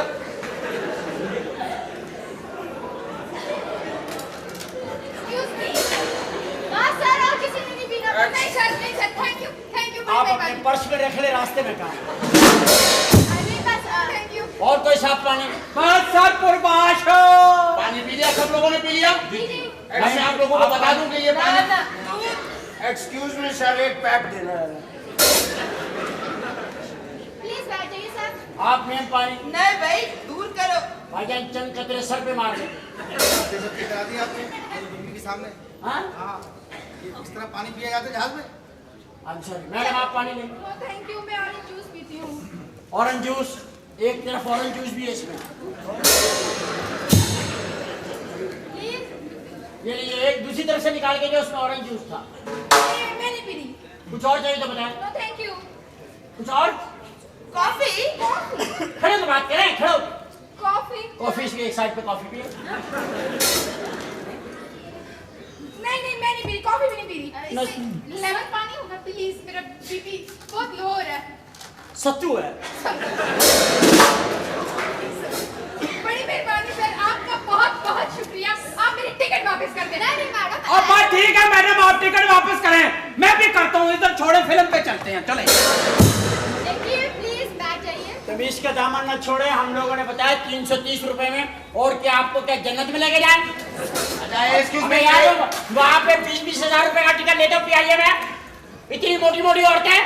E: आप अपने पर्स में रख ले, रास्ते में कहा। और कोई साफ पानी?
K: बस सर पुरबाश हो।
B: पानी पी लिया सब लोगों ने? पी लिया। मैं आप लोगों को बता दूं कि ये पानी
I: एक्सक्यूज मी सर, एक पैक देना है।
D: प्लीज बैठ जाइए सर।
E: आप मैम पानी
C: नहीं भाई, दूर करो।
E: भाईजान चंद कतरे सर पे मार दे।
A: करा दिया आपने मेरी बीवी के सामने।
E: हाँ
A: हाँ, इस तरह पानी पिया जाता है जहाज में?
E: अच्छा मैडम आप पानी लें।
D: थैंक यू, मैं ऑरेंज जूस पीती हूँ।
E: ऑरेंज जूस, एक तरफ ऑरेंज जूस भी है इसमें।
D: प्लीज।
E: ये एक दूसरी तरफ से निकाल के दे, उसमें ऑरेंज जूस था।
D: मैं नहीं पी रही।
E: कुछ और चाहिए तो बताएं।
D: No thank you.
E: कुछ और?
C: कॉफी?
E: खड़े तो बात करें, खड़ो।
D: कॉफी?
E: कॉफी इसके एक साइड पे कॉफी पिए।
D: नहीं, मैं नहीं पी रही, कॉफी भी नहीं पी रही।
E: No.
D: लेमन पानी होगा प्लीज, मेरा बीपी बहुत लो हो रहा है।
E: सत्तू है।
D: बड़ी मेहरबानी सर, आपका बहुत बहुत शुक्रिया। आप मेरी टिकट वापस कर देना। नहीं मैडम।
K: और बात ठीक है मैडम, आप टिकट वापस करें, मैं भी करता हूँ। इधर छोड़े, फिल्म पे चलते हैं, चले।
D: देखिए प्लीज बैठ जाइए।
E: तमीज का दामन न छोड़े, हम लोगों ने बताया 330 रुपए में। और क्या आपको क्या जन्नत में लेके जाए? हमें याद हो वहाँ पे 20-20 हजार रुपए का टिकट लेते हो पीआईए में। इतनी मोटी मोटी औरतें,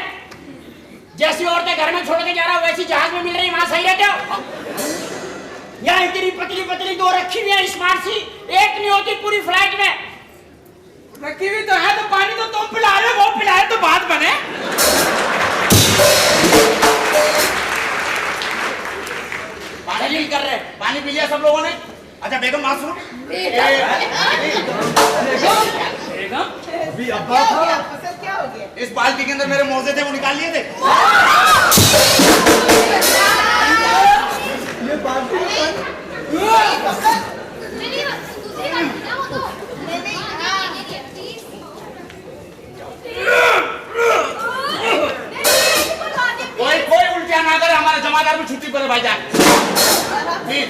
E: जैसी औरतें घर में छोड़ के जा रहा हो वैसी जहाज में मिल रही, वहाँ सही रहते हो? यहाँ इतनी पतली पतली दो रखी हुई है स्मार्ट सी, एक नहीं होती पूरी फ्लाइट में।
K: रखी हुई तो है, तो पानी तो तुम पिला रहे हो, वो पिलाए तो बात बने।
E: पानी कर रहे,
B: पानी पी लिया सब लोगों ने? अच्छा बेगम बात सुनो।
K: बेगम
G: अभी
C: क्या
G: अब्बा
C: हो
G: था।
C: गया आपको सर, क्या हो गया?
B: इस बाल्टी के अंदर मेरे मोजे थे, वो निकाल लिए थे।
G: ये बात
D: नहीं, दूसरी बात ना वो तो। नहीं, प्लीज।
B: कोई उल्टिया ना करे, हमारे जमादार में छुट्टी पर भाईजान। प्लीज।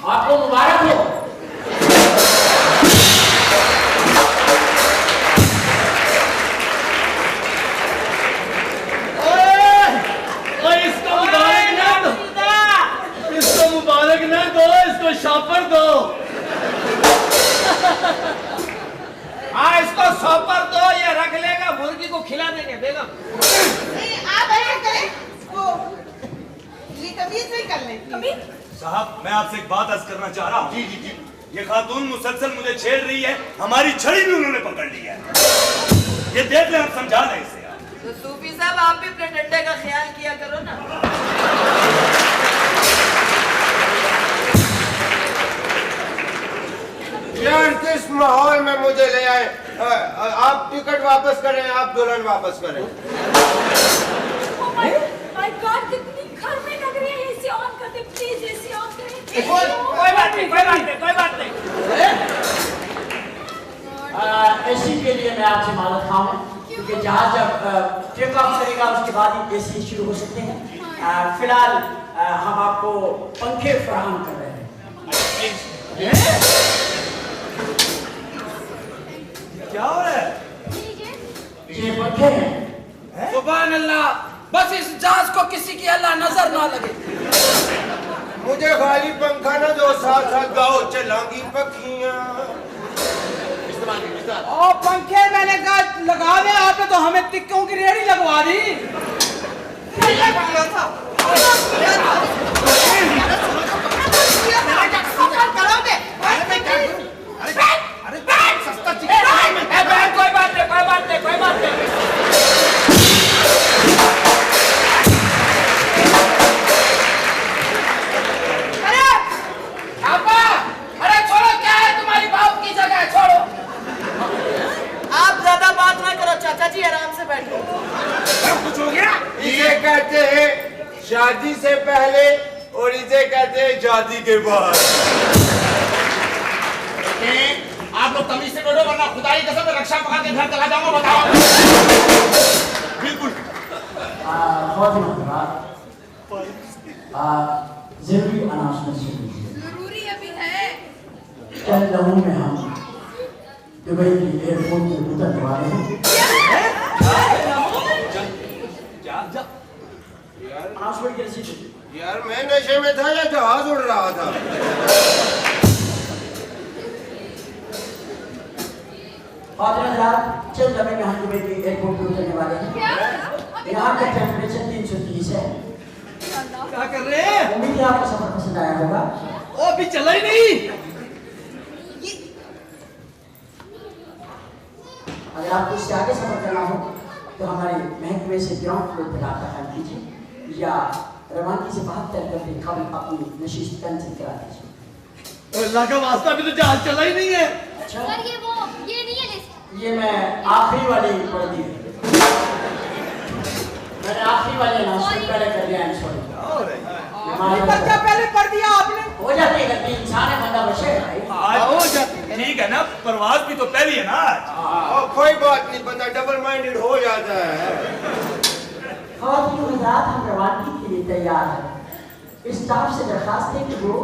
E: आपको मुबारक हो।
G: इसको मुबारक ना दो, इसको मुबारक ना दो, इसको शापर दो।
K: हाँ, इसको सौपर दो, ये रख लेगा, मुर्गी को खिला देंगे। बेगम
C: नहीं, आप ऐसा करें, वो ये कमीज नहीं कर लें।
D: कमीज?
G: साहब मैं आपसे एक बात अर्ज करना चाह रहा हूँ। जी जी जी। ये खातून मुसलसल मुझे छेड़ रही है, हमारी छड़ी भी उन्होंने पकड़ ली है। ये देख ले, हम समझा लें इसे।
C: तो सूफी साहब, आप भी अपने डंडे का ख्याल किया करो ना।
I: यार किस माहौल में मुझे ले आए। आप टिकट वापस करें, आप दुल्हन वापस करें।
L: माय गॉड, कितनी गर्मी लग रही है। एसी ऑन कर दे प्लीज, एसी ऑन करें।
K: कोई बात नहीं, कोई बात नहीं, कोई बात नहीं।
H: एसी के लिए मैं आपसे मालूम खाऊं, क्योंकि जहाज जब टेक ऑफ करेगा उसके बाद ही एसी शुरू हो सकते हैं। फिलहाल हम आपको पंखे फराहम कर रहे हैं।
G: क्या हो रहा है?
H: ये पंखे हैं।
J: सुभान अल्लाह, बस इस जहाज को किसी की अल्लाह नजर ना लगे।
I: मुझे खाली पंखा ना दो, साथ साथ गाओ चलांगी पखियां।
K: और पंखे मैंने कहा लगा दे, आपने तो हमें टिक्कों की रेहड़ी लगवा दी। कोई बात नहीं, कोई बात नहीं, कोई बात नहीं।
C: अरे
J: अब्बा, अरे छोड़ो, क्या है तुम्हारी बाप की जगह, छोड़ो।
C: आप ज्यादा बात ना करो चाचा जी, आराम से बैठो।
B: कुछ हो गया?
I: इसे कहते हैं शादी से पहले और इसे कहते हैं शादी के बाद।
B: आप लोग तमीज से बैठो, वरना खुदा की कसम रक्षा पकड़ के घर चला जाऊंगा। बताओ। बिल्कुल।
H: जरूरी अनाउंसमेंट सुन लीजिए।
D: जरूरी अभी है।
H: चल लम्हों में हम दुबई की एयरपोर्ट में उतरने वाले हैं। अनाउंसमेंट की रसीद दीजिए।
I: यार मैं नशे में था या जहाज उड़ रहा था?
H: खातिन हज़रात, चंद लम्हे में हम दुबई के एयरपोर्ट पर उतरने वाले हैं।
D: क्या?
H: यहाँ का टेम्परेचर 330 है।
A: क्या कर रहे हैं?
H: उम्मीद है आपको सफर पसंद आया होगा।
A: ओ अभी चला ही नहीं।
H: अगर आपको इससे आगे सफर करना हो तो हमारे महकमे से ग्राउंड फ्लोर पर रब्ता कायम कीजिए या रवानगी से 72 घंटे कबल अपनी नशिस्त कैंसिल करा दीजिए।
A: अल्लाह का वास्ता, अभी तो जहाज चला ही नहीं है।
H: अच्छा,
L: सर ये नहीं है लिस्ट।
H: ये मैं आखिरी वाली पढ़ दी है। मैंने आखिरी वाले अनाउंसमेंट पहले कर दिया है। सॉरी,
C: पर्चा पहले पढ़ दिया आपने।
H: हो जाती है गलती, इंसान है, बंदा बचे है भाई।
G: आज ठीक है ना, प्रवास भी तो पहली है ना आज।
I: और कोई बात नहीं, बंदा डबल माइंडेड हो जाता है।
H: ख़वातीन व हज़रात, हम रवानगी के लिए तैयार हैं। स्टाफ से दरखास्त है कि वो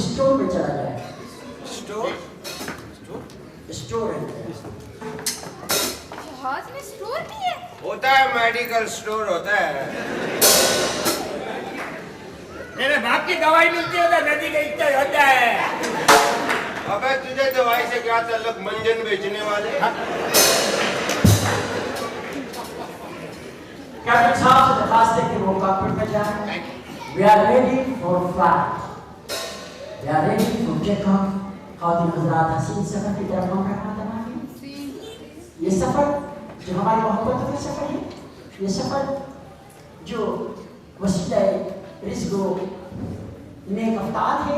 H: स्टोर में चला जाए। स्टोर है।
D: जहाज में स्टोर भी है?
I: होता है, मेडिकल स्टोर होता है।
E: मेरे बाप की दवाई मिलती है तो नदी का इतना होता है।
I: अबे तुझे दवाई से क्या ताल्लुक, मंजन बेचने वाले।
H: कैप्टन साहब से दरखास्त है कि वो कॉकपिट में जाए। We are ready for flight. We are ready to take off. ख़वातीन हज़रात, हसीन सफर की तरफ हम रवाना हैं। ये सफर जो हमारी मोहब्बतों का सफर है, ये सफर जो वसीला रिज़्क़ नेक अफ़तार है।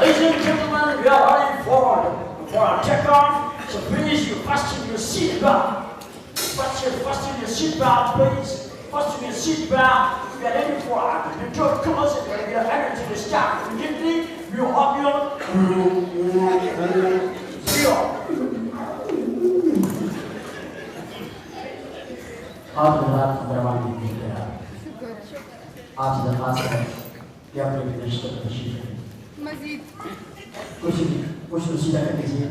H: Ladies and gentlemen, we are running forward for our takeoff, so please you fasten your seatbelt. Fasten your seatbelt, please. Fasten your seatbelt. We are ready for our control course and we are headed to the start. Immediately, we will hop you on 0. आपसे दरख्वास्त है कि अपने विदेश को तशरीफ करें।
D: मजीद
H: कुछ रसीदा कर दीजिए।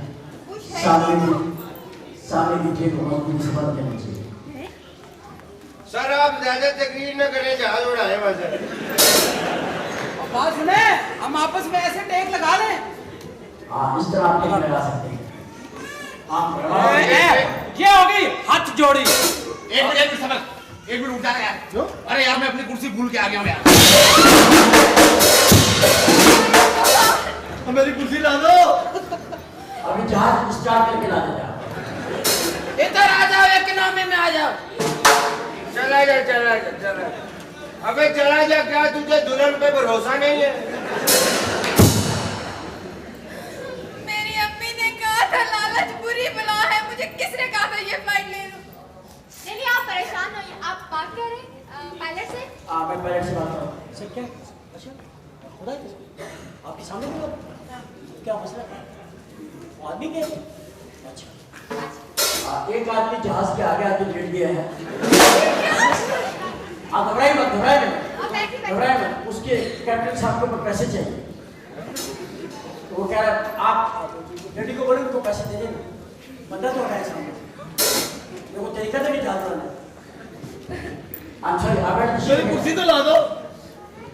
H: सामने की ट्रेन को मजबूती से बंद करनी चाहिए।
I: सर आप ज्यादा तकरीर न करें, जहाज उड़ाए बस।
C: बात सुने, हम आपस में ऐसे टेक लगा लें।
H: हाँ, इस तरह आप टेक लगा सकते हैं।
K: ये होगी हाथ जोड़ी।
B: एक मिनट सबक, एक मिनट उठ जा यार। क्यों? अरे यार मैं अपनी कुर्सी भूल के आ गया हूँ यार।
A: मेरी कुर्सी ला दो।
H: अभी जहाज स्टार्ट करके ला देता।
J: इधर आ जाओ, एक नामे में आ जाओ।
I: चला जा। अबे चला जा, क्या तुझे दुल्हन पे भरोसा नहीं है?
D: मेरी अम्मी ने कहा था लालच बुरी बला है, मुझे किसने कहा था ये फ्लाइट ले लो?
L: नहीं आप परेशान होइए। आप बात कर रहे हैं पायलट से?
H: हाँ, मैं पायलट से बात कर रहा हूँ। सर क्या? अच्छा, खुदा आपके सामने भी हो? क्या मसला है? आदमी के? अच्छा, एक आदमी जहाज के आगे आके लेट गया है। आप घबराइए मत। उसके कैप्टन साहब को पैसे चाहिए। तो वो कह रहा है आप लेडी को बोले उनको पैसे दे देना। बंदा तो है सामने, देखो तरीका तो नहीं जानता है। सॉरी, आप
A: मेरी कुर्सी तो ला दो।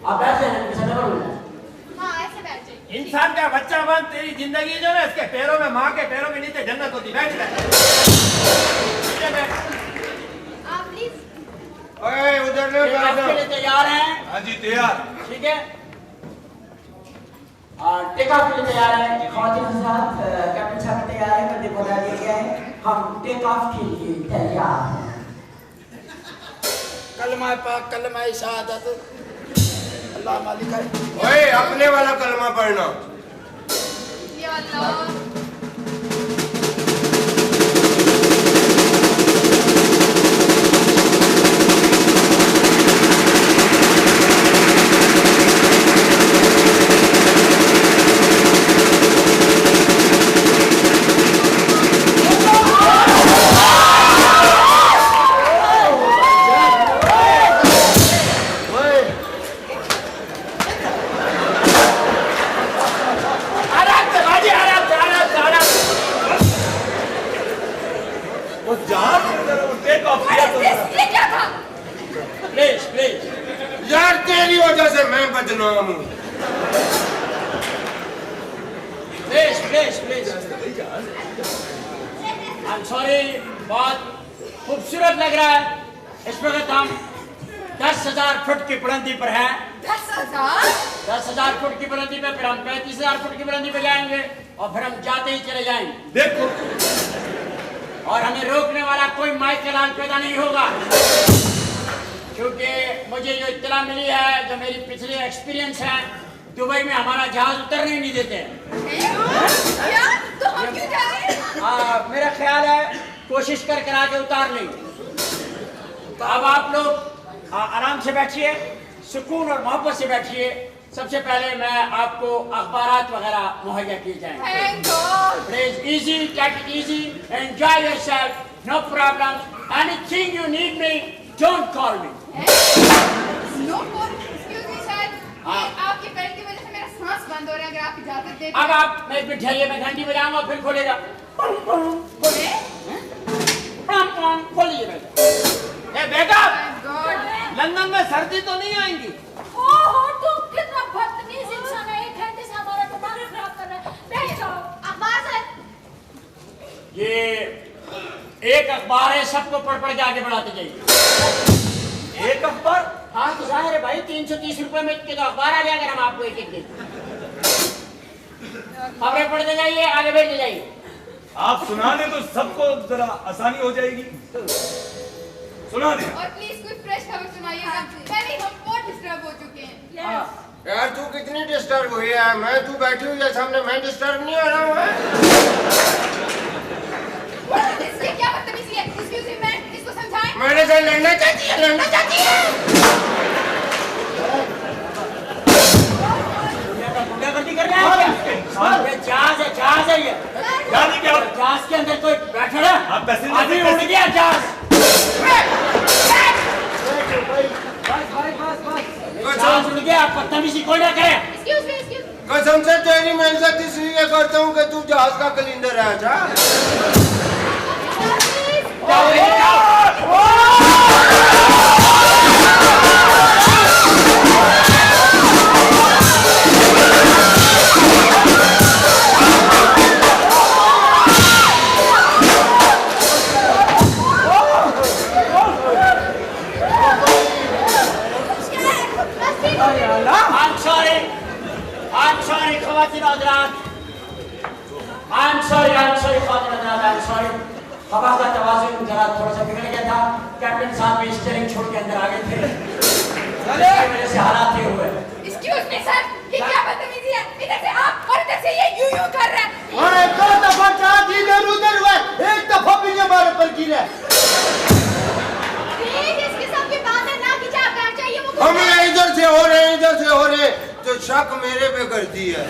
H: आप बैठ जाए, पैसा नंबर बोलना।
L: हाँ ऐसे बैठ जाइए।
E: इंसान का बच्चा बन, तेरी जिंदगी जो है इसके पैरों में, माँ के पैरों के नीचे जन्नत होती। बैठ
L: आप प्लीज।
I: ओए उधर न
H: आपके लिए तैयार हैं?
G: हाँ जी तैयार।
H: ठीक है, टेक ऑफ के लिए तैयार है। ख़वातीन हज़रात, कैप्टन साहब तैयार है, कंधे को डाल दिया गया है। हम टेक ऑफ के लिए तैयार हैं।
J: कलमा पाक, कलमा शहादत, अल्लाह मालिक है।
I: ओए अपने वाला कलमा पढ़ना।
D: या अल्लाह।
I: इमाम हूँ।
H: प्लीज आई एम सॉरी, बहुत खूबसूरत लग रहा है। इस वक्त हम 10,000 फुट की बुलंदी पर हैं।
D: 10,000?
H: 10,000 फुट की बुलंदी पे, फिर हम 35,000 फुट की बुलंदी पे जाएंगे और फिर हम जाते ही चले जाएंगे।
G: देखो,
H: और हमें रोकने वाला कोई माइकल पैदा नहीं होगा, क्योंकि मुझे जो इत्तला मिली है, जो मेरी पिछले एक्सपीरियंस है, दुबई में हमारा जहाज उतरने ही नहीं देते।
D: क्या? तो हम क्यों जा रहे हैं?
H: मेरा ख्याल है कोशिश कर आके उतार लेंगे। तो अब आप लोग आराम से बैठिए, सुकून और मोहब्बत से बैठिए। सबसे पहले मैं आपको अखबारात वगैरह मुहैया किए जाएंगे।
D: Thank God.
H: Please easy, take it easy, enjoy yourself, no problem. Anything you need me, don't call me.
D: No call. Excuse me, sir. ये आपके बेल्ट की वजह से मेरा सांस बंद हो रहा है। अगर आप इजाजत दे
H: अब आप मैं भी ठहरिए, मैं घंटी बजाऊंगा फिर खोलेगा।
D: बोले?
H: खोलिए बेटा।
K: ए बेटा,
D: God.
K: लंदन में सर्दी तो नहीं आएंगी?
L: ओहो, तुम कितना बदतमीज इंसान है। 1 घंटे से हमारा दिमाग खराब कर रहा है। बैठ जाओ।
D: अखबार सर।
H: ये एक अखबार है, सबको पढ़ के आगे बढ़ाते जाइए।
G: एक अखबार?
H: हाँ तो जाहिर है भाई, 330 रुपए में के तो अखबार आ जाएगा। हम आपको एक दिन खबरें पढ़ते जाइए, आगे बढ़ते जाइए।
G: आप सुना दें तो सबको जरा आसानी हो जाएगी। सुना दें।
D: और प्लीज कोई फ्रेश खबर सुनाइएगा। पहले हम बहुत डिस्टर्ब हो चुके हैं।
I: यार तू कितनी डिस्टर्ब हुई है? मैं तू बैठी हुई है सामने, मैं डिस्टर्ब नहीं हो रहा हूँ।
D: इससे क्या बदतमीजी है? Excuse me, मैं इसको समझाएं।
I: मेरे से लड़ना चाहती है, लड़ना चाहती है।
H: गुंडागर्दी कर रहा है क्या? ये जहाज है, जहाज है ये।
G: यानी क्या?
H: जहाज के अंदर कोई बैठा है?
G: आप पैसेंजर
H: अभी उड़ गया जहाज। जहाज उड़ गया, बदतमीजी कोई ना करे।
D: Excuse me, excuse me.
I: कसम से तेरी मैं इज्जत इसलिए करता हूँ कि तू जहाज का कलिंदर है। अच्छा
H: I'm sorry, ख़वातीन हज़रात। I'm sorry, ख़वातीन हज़रात, I'm sorry। हवा का तवाज़ुन जरा थोड़ा सा बिगड़ गया था। कैप्टन साहब भी स्टीयरिंग छोड़ के अंदर आ गए थे। इसकी वजह से हालात ये हुए।
D: Excuse me, sir. ये क्या बदतमीजी है? इधर से आप और इधर से ये यूं कर रहा है।
I: अरे 2 दफा चार इधर उधर हुआ, 1 दफा भी हमारे पर गिरा।
D: प्लीज इसके साथ की बात है ना कि क्या बैठ जाइए। वो
I: हम इधर से हो रहे, इधर से हो रहे, तो शक मेरे पे करती है।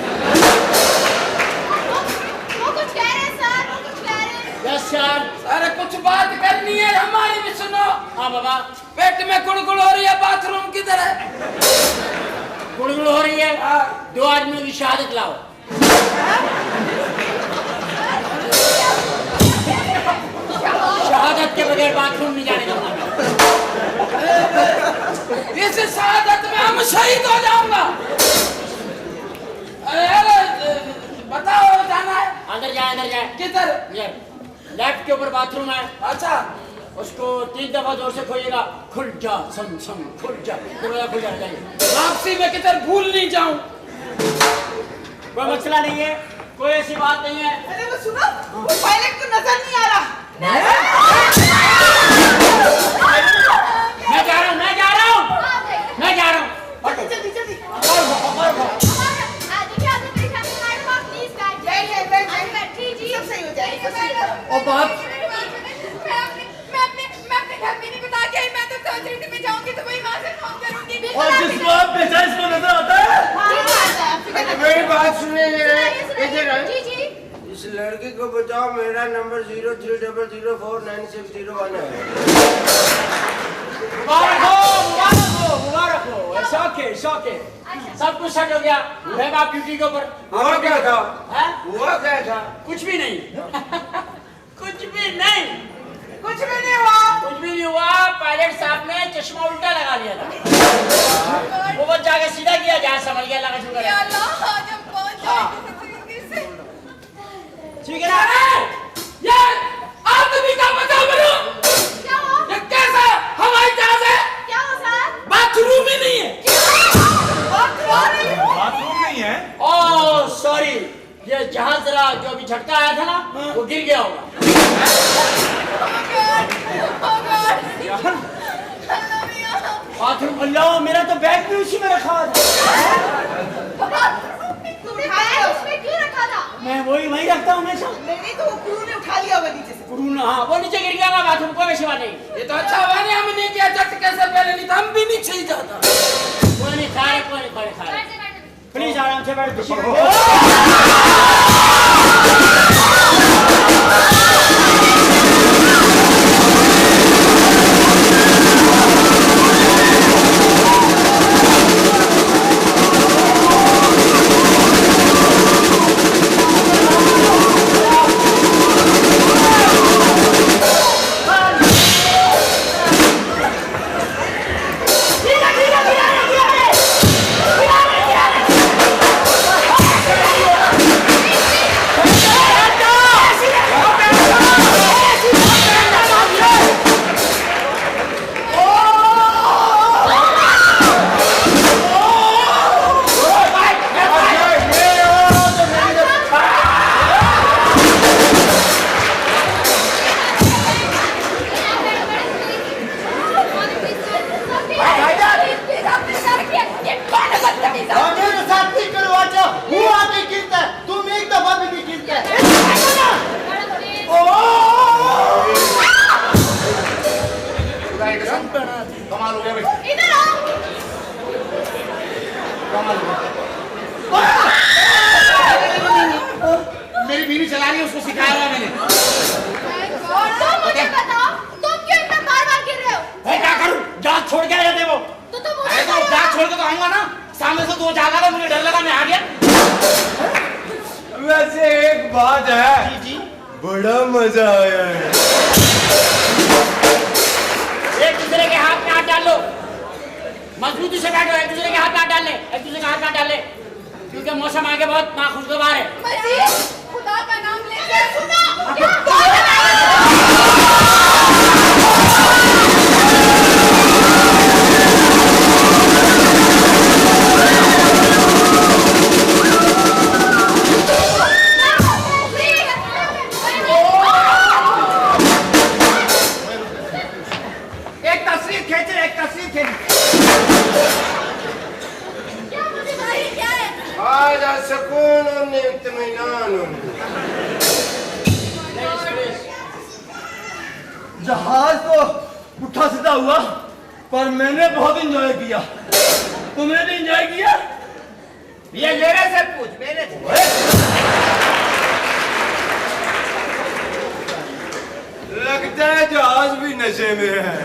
D: वो कुछ कह रहे हैं सर, वो कुछ कह रहे हैं।
H: Yes sir।
J: अरे कुछ बात करनी है, हमारी भी सुनो।
H: हाँ बाबा।
J: पेट में गुड़गुड़ हो रही है, बाथरूम किधर है?
H: गुड़गुड़ हो रही है? 2 आदमियों की शहादत लाओ। शहादत के बगैर बाथरूम नहीं जाने दूंगा।
J: इस शहादत में हम शहीद हो जाऊंगा। अरे बताओ, जाना है?
H: अंदर जाए, अंदर जाए।
J: किधर?
H: लेफ्ट के ऊपर बाथरूम है।
J: अच्छा,
H: उसको 3 दफा जोर से खोलिएगा। खुल जा, सम सम खुल जा, दरवाजा खुल जाएगा।
J: वापसी में किधर भूल नहीं जाऊं।
H: कोई मसला नहीं है, कोई ऐसी बात नहीं है।
C: अरे वो सुनो, वो पायलट को नजर नहीं आ रहा।
H: मैं जा रहा हूँ, मैं जा रहा हूँ, मैं जा रहा हूँ।
C: जल्दी जल्दी।
D: देखिए आपने परेशानी मैडम, आप प्लीज बैठ जाइए।
C: सब सही हो जाएगा।
D: और बात मैं अपने घर में नहीं बता के आई। मैं तो सोच रही थी मैं जाऊंगी तो वही वहां से फोन करूंगी।
G: और जिसको आप बेचा इसको नजर आता है?
I: मेरी बात सुनिए, इधर है।
D: जी जी।
I: इस लड़की को बचाओ, मेरा नंबर 0300049601 है।
H: मुबारक हो, मुबारक हो। It's okay, it's okay। सब कुछ सेट हो गया। मैं आप ड्यूटी के ऊपर।
I: हुआ क्या था?
H: हैं?
I: हुआ क्या था?
H: कुछ भी नहीं। कुछ भी नहीं।
C: कुछ भी नहीं हुआ।
H: कुछ भी नहीं हुआ। पायलट साहब ने चश्मा उल्टा लगा लिया था। वो बस जाके सीधा किया, जहाज संभल गया। लगा शुक्र है।
D: या अल्लाह, आज हम पहुंच जाएंगे से।
H: ठीक है ना?
K: ये आदमी का बता बनो।
D: क्या हुआ?
K: ये कैसा हवाई जहाज है?
D: क्या हुआ सर?
K: बाथरूम ही नहीं है।
G: बाथरूम नहीं है?
H: ओह सॉरी, ये जहाज जरा जो अभी झटका आया था ना, वो गिर गया होगा। बाथरूम, अल्लाह, मेरा तो बैग भी उसी में रखा था।
D: तुमने बैग उसमें क्यों रखा था?
H: मैं वही रखता हूँ हमेशा।
C: नहीं तो वो क्रू ने उठा लिया होगा नीचे से।
H: हाँ, वो नीचे गिर गया होगा बाथरूम, कोई शिवा नहीं।
K: ये तो अच्छा हुआ नहीं हम नहीं किया, जट कैसे पहले नहीं था, हम भी नीचे ही जाता।
H: कोई नहीं खा रहे, कोई नहीं खा रहे। प्लीज आराम से बैठ।
B: कमाल हो गया भाई,
D: इधर आओ।
B: कमाल हो गया। मेरी बीवी चला रही है, उसको सिखाया हुआ मैंने।
D: और तुम मुझे बताओ, तुम क्यों इतना बार-बार गिर रहे हो?
H: मैं क्या करूं? जहाज छोड़ के आया थे वो।
D: तो तुम
B: अरे तो जहाज छोड़ के तो आऊंगा ना, सामने से दो जहाज आ गए, मुझे डर लगा, मैं आ गया।
I: वैसे एक बात है, बड़ा मजा आया है।
H: एक दूसरे के हाथ में हाथ डाल लो, मजबूती से बैठो। एक दूसरे के हाथ में हाथ डाल ले, एक दूसरे के हाथ में हाथ डाल ले, क्योंकि मौसम आगे बहुत नाखुशगवार है।
D: मजीद खुदा का नाम लेके सुनो।
I: सुकून और इत्मीनान।
A: जहाज तो उठा सीधा हुआ, पर मैंने बहुत एंजॉय किया। तुमने भी एंजॉय किया?
B: ये मेरे से पूछ, मेरे से।
I: लगता है जहाज भी नशे में है।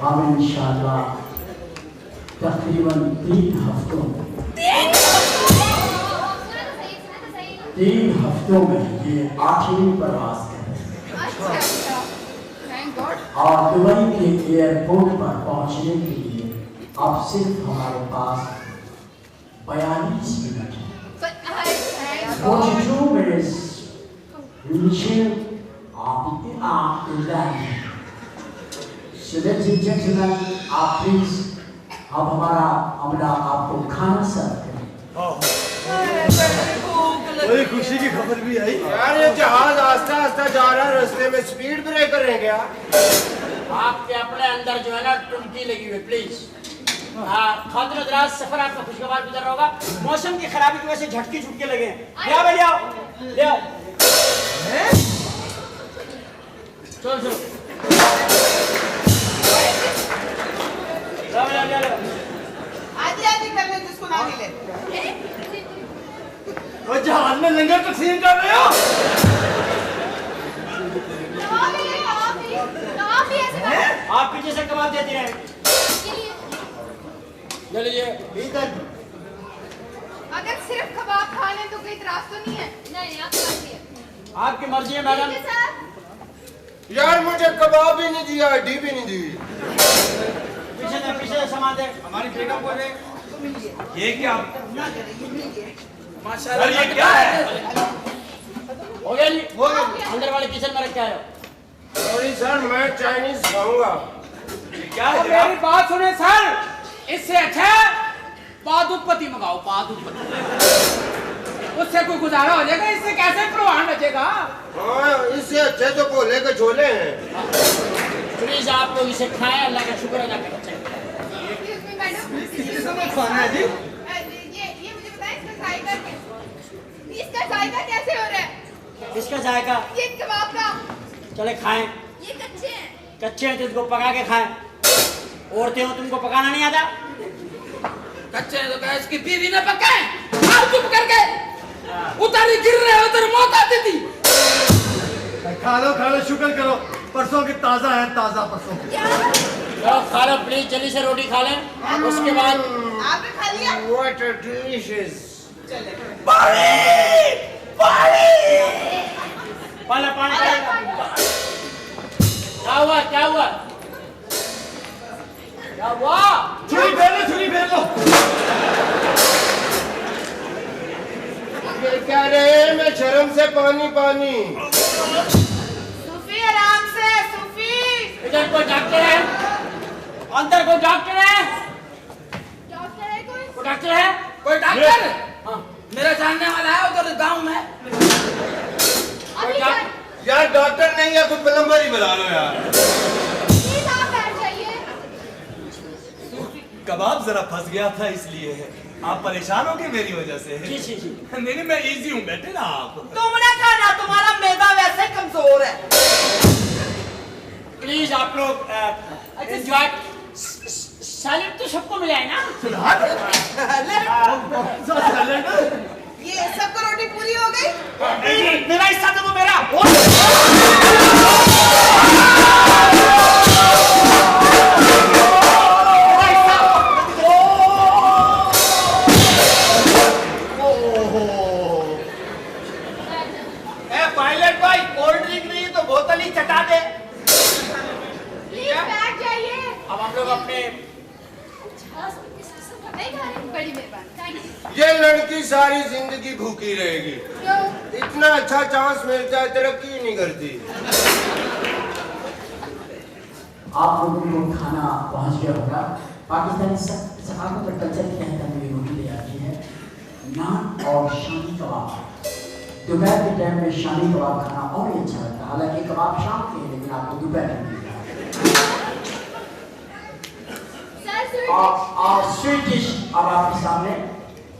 F: अब इंशाल्लाह तकरीबन 3 हफ्तों में ये आखिरी प्रवास है और दुबई के एयरपोर्ट पर पहुंचने के लिए अब सिर्फ हमारे पास 42 मिनट है। 42 minutes reaching So ladies and gentlemen, आप प्लीज अब हमारा अमला आपको खाना सर्व करें।
A: बड़ी खुशी की खबर भी आई।
I: यार ये जहाज आस्ता आस्ता जा रहा है, रास्ते में स्पीड ब्रेकर है क्या?
H: आपके अपने अंदर जो है ना टुनकी लगी हुई, प्लीज। खातिर हज़रात, सफर आपका खुशगवार गुजर होगा। मौसम की खराबी की वजह से झटके झुटके लगे हैं। ले आओ, ले आओ। चलो चलो
C: आधी आधी कर ले जिसको ना मिले।
A: और जहाज में लंगर तकसीम कर रहे हो? आप पीछे से कबाब देती रहे।
H: ले लीजिए।
D: अगर सिर्फ कबाब खा लें तो कोई इतराज तो नहीं है? नहीं, आप खाइए।
E: आपकी मर्जी है मैडम।
D: ठीक है सर।
I: यार मुझे कबाब भी नहीं दिया, हड्डी भी नहीं दी।
E: पीछे सामान दे।
A: हमारी बेगम को दे।
G: ये क्या
E: माशाल्लाह।
G: सर, ये क्या है?
E: हो गया जी, हो गया। अंदर वाले किचन में रख के आयो।
I: सॉरी सर, मैं चाइनीज खाऊंगा।
G: क्या है
K: मेरी
G: जनाब?
K: बात सुने सर, इससे अच्छा पादुपति मंगाओ, पादुपति। उससे कोई गुजारा हो जाएगा, इससे कैसे प्रवाह बचेगा?
I: हाँ, इससे अच्छे तो भोले के झोले हैं।
E: प्लीज आप लोग इसे खाएं, अल्लाह का शुक्र अदा करना चाहिए।
D: Excuse me, madam.
A: किसी समय खाना है जी।
D: ये मुझे बताएं इसका जायका कैसे हो रहा है?
E: इसका जायका
D: ये कबाब का।
E: चले खाएं।
D: ये कच्चे हैं।
E: कच्चे हैं तो इसको पका के खाएं। औरतें हो, तुमको पकाना नहीं आता?
J: कच्चे तो क्या इसकी बीवी ने पकाए? आप चुप करके उतारी गिर रहे हो, उधर मौत आती थी।
A: खा लो शुक्र करो, परसों की ताजा है, ताजा परसों की।
E: लो खा लो प्लीज, जल्दी से रोटी खा लें। उसके बाद
C: आपने खा लिया?
I: What a delicious.
E: पानी क्या हुआ क्या हुआ क्या हुआ?
A: छुरी फेर लो।
I: ये क्या रहे, मैं शर्म से पानी।
C: सूफी आराम से, सूफी।
E: इधर कोई डॉक्टर है? अंदर कोई डॉक्टर है?
D: डॉक्टर है कोई?
E: कोई डॉक्टर है?
J: कोई डॉक्टर?
E: हाँ।
J: मेरा जानने वाला है उधर गांव में।
D: अभी जाए।
I: यार डॉक्टर नहीं है, कोई प्लम्बर ही बुला लो यार।
D: प्लीज आप बैठ जाइए।
G: कबाब जरा फंस गया था, इसलिए है। आप परेशान हो गए मेरी वजह से?
E: जी।
G: नहीं, मैं इजी हूँ, बैठे ना आप।
C: तुमने खाना, तुम्हारा मैदा वैसे कमजोर है।
E: प्लीज आप लोग एंजॉय। सैलेड तो सबको मिला है ना?
C: ये सबको रोटी पूरी हो गई?
E: मेरा हिस्सा तो मेरा।
A: पायलट भाई, कोल्ड ड्रिंक नहीं तो बोतल ही चटा दे।
D: प्लीज बैठ जाइए।
E: अब हम लोग अपने
D: नहीं खा रहे? बड़ी मेहरबानी, थैंक यू।
I: ये लड़की सारी जिंदगी भूखी रहेगी।
D: क्यों?
I: इतना अच्छा चांस मिलता है, तरक्की ही नहीं करती।
H: आप लोगों को खाना पहुंच गया होगा। पाकिस्तानी सकाफत और कल्चर के तहत हमें रोटी ले आती है, नान और शामी कबाब। दोपहर के टाइम में शामी कबाब खाना और ही अच्छा लगता है। हालांकि कबाब शाम के हैं, लेकिन आपको दोपहर में मिलेगा। और स्वीट डिश अब आपके सामने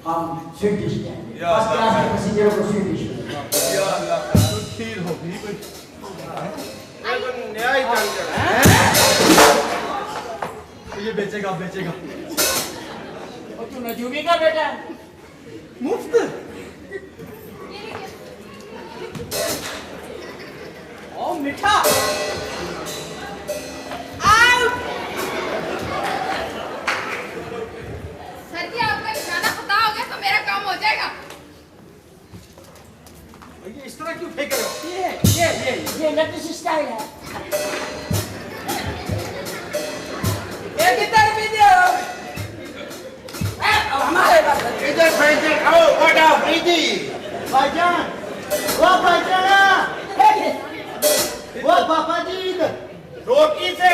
H: हम स्वीट डिश देंगे। फर्स्ट क्लास के पैसेंजरों को स्वीट डिश मिलेगा।
A: या अल्लाह, खीर होगी कोई।
I: न्याय चल रहा है।
A: ये बेचेगा।
E: और तू नजूमी का बेटा है?
A: मुफ्त।
C: ओ मीठा।
D: सर जी, आपका निशाना खता हो गया तो मेरा काम हो जाएगा।
A: ये इस तरह क्यों फेंक रहे हो?
E: ये लेटेस्ट स्टाइल है।
J: एक इधर भी दो। हमारे पास
I: इधर बैठ आओ, बड़ा प्रीति।
A: भाईजान, वो पापा जी इधर।
E: रोटी से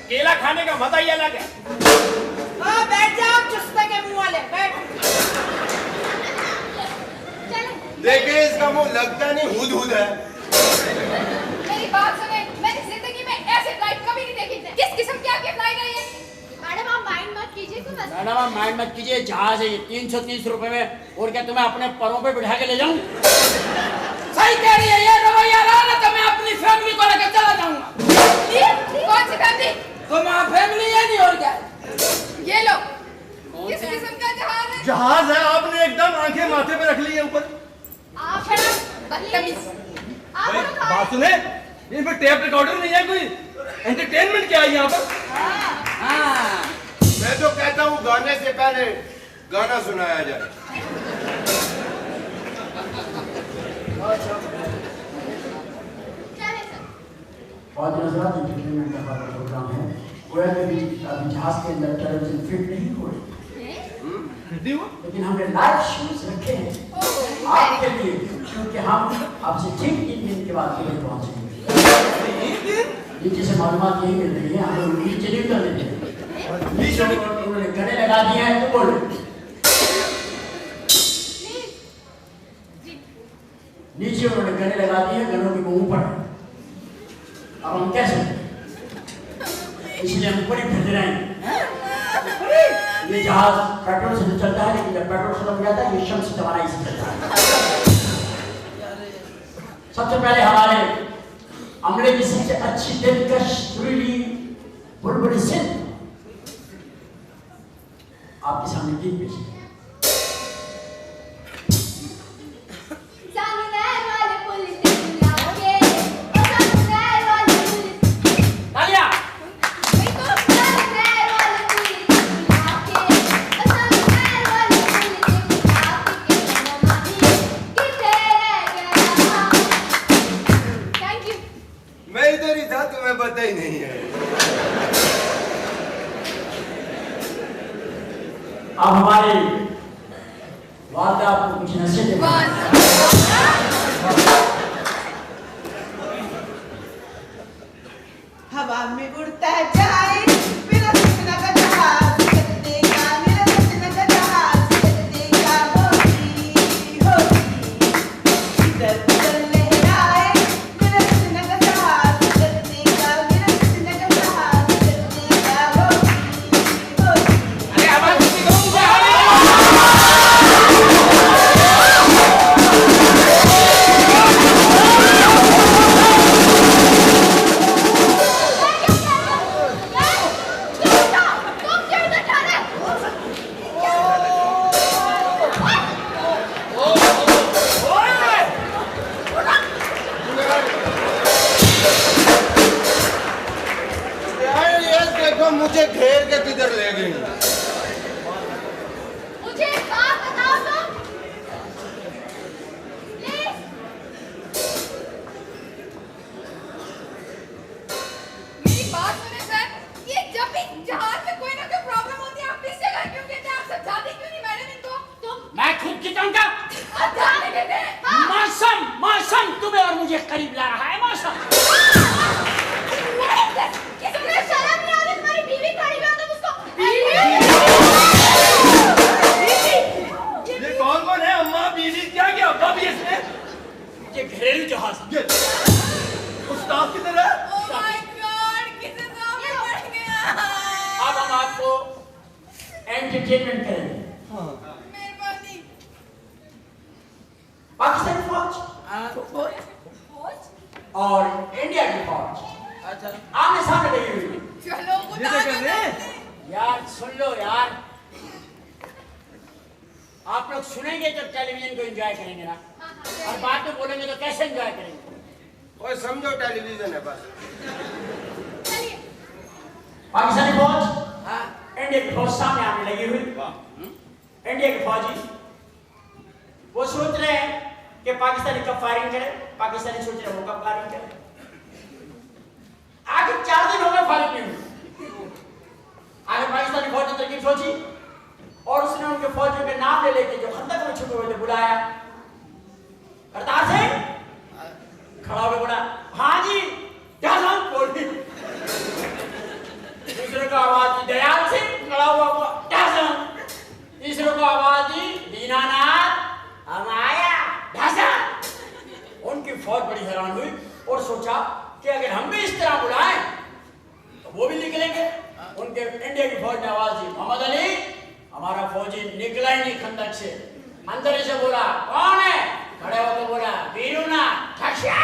E: केला खाने का मजा ही अलग है।
C: हाँ बैठ जाओ, चुस्ते के मुंह वाले, बैठ।
D: चलें।
I: देखे इसका मुंह लगता नहीं, हुद है।
D: मेरी बात सुने, मैंने जिंदगी में ऐसी फ्लाइट कभी नहीं देखी थी। किस किस्म की आपकी फ्लाइट है ये? मैडम आप माइंड मत कीजिए तो बस।
E: मैडम आप माइंड मत कीजिए, जहाज है ये 330 रुपए में। और क्या तुम्हें अपने परों पे बिठा के ले जाऊं?
J: सही कह रही है, ये रवैया रहा ना तो मैं अपनी फैमिली को लेकर चला जाऊंगा।
D: कौन सी फैमिली?
J: तुम्हारा फैमिली है नहीं और क्या?
D: ये लो। किस किस्म का जहाज है?
A: जहाज है, आपने एकदम आंखें माथे पे रख ली है ऊपर।
D: आप बड़ा बदतमीज। आप
A: भाई,
D: बड़ा खाए।
A: बात सुने, इसमें टेप रिकॉर्डर नहीं है कोई? एंटरटेनमेंट क्या है यहाँ पर?
J: हाँ
I: मैं तो कहता हूँ गाने से पहले गाना सुनाया जाए।
D: क्या है सर?
H: बहुत नजरात एंटरटेनमेंट का हमारा प्रोग्राम है। गोया के बीच अभी जहाज के अंदर टेलीविजन फिट नहीं हो रही, लेकिन हमने लाइव शोज रखे हैं आपके लिए, क्योंकि हम आपसे ठीक 3 दिन के बाद दुबई पहुंचेंगे। नीचे से मालूमात यही मिल रही है, हम लोग नीचे नहीं उतरने देंगे। नीचे उन्होंने गले लगा दिए हैं तो बोलो। नीचे उन्होंने गले लगा दिए हैं, गनों के मुंह पर। अब हम कैसे, इसलिए हम ऊपर ही फिर रहे हैं। ये जहाज पेट्रोल से तो चलता है, लेकिन जब पेट्रोल खत्म हो जाता है ये शम्स की तवानाई से चलता है। सबसे पहले हमारे अमले की सबसे अच्छी दिलकश सुरीली बुलबुली सिंध आपके सामने गीत पेश है।
I: मैं इधर ही था, तुम्हें पता ही नहीं है।
H: अब हमारे वादा आपको कुछ नसीहत
C: हवा में उड़ता जाए मेरा सपना का जहाज, चल देगा मेरा सपना का जहाज, चल देगा होगी होगी। इधर उधर लहराए मेरा सपना का जहाज, चल देगा मेरा सपना का जहाज, चल देगा होगी होगी।
B: अरे आवाज किसी को
I: यार ये देखो मुझे घेर के किधर ले गई।
D: मुझे एक बात बताओ तो प्लीज। मेरी बात सुने सर, ये जब भी जहाज में कोई ना कोई प्रॉब्लम होती है आप इस जगह क्यों कहते हैं? आप समझाते क्यों नहीं मैडम इनको? तुम
E: मैं खुद की तंग का
D: आप जाने देते हैं। हाँ।
E: मौसम मौसम तुम्हें और मुझे करीब ला रहा है। मौसम
D: तुम्हें शर्म नहीं आ रही? तुम्हारी बीवी खड़ी है तुम उसको
G: ये कौन कौन है? अम्मा, बीवी, क्या क्या अब्बा भी इसमें?
E: ये घरेलू जहाज है।
G: ये उस्ताद किधर है?
D: Oh my God, किसे सामने पड़ गया?
H: अब हम आपको एंटरटेनमेंट करेंगे।
D: मेहरबानी।
H: पाकिस्तानी फौज
D: फौज?
H: और इंडिया की फौज आमने सामने लगी हुई है।
D: चलो उतार दो।
E: यार सुन लो यार, आप लोग सुनेंगे तो टेलीविजन को एंजॉय करेंगे ना, और बाद में बोलेंगे तो कैसे एंजॉय करेंगे?
I: ओए समझो टेलीविजन है बस।
D: चलिए।
H: पाकिस्तानी फौज इंडिया की फौज सामने आने लगी हुई। इंडिया के फौजी वो सोच रहे हैं कि पाकिस्तानी कब फायरिंग करे, पाकिस्तानी सोच रहे हैं वो कब फायरिंग करे। आगे 4 दिन हो गए फायरिंग नहीं हुई। आगे पाकिस्तानी फौज ने तरकीब सोची और उसने उनके फौजियों के नाम ले लेके जो खंदक में छुपे हुए थे बुलाया। करतार सिंह खड़ा होकर बोला, हाँ जी क्या नाम बोल दी। दूसरे को आवाज दी दयाल सिंह, खड़ा हुआ क्या नाम। तीसरे को आवाज दी दीनानाथ, हम आया ढासा। उनकी फौज बड़ी हैरान हुई और सोचा कि अगर हम भी इस तरह बुलाएं तो वो भी निकलेंगे। उनके इंडिया की फौज ने आवाज दी, मोहम्मद अली हमारा फौजी निकला ही नहीं खंदक से। अंदर से बोला, कौन है? खड़े होकर बोला, वीरूना ठशा।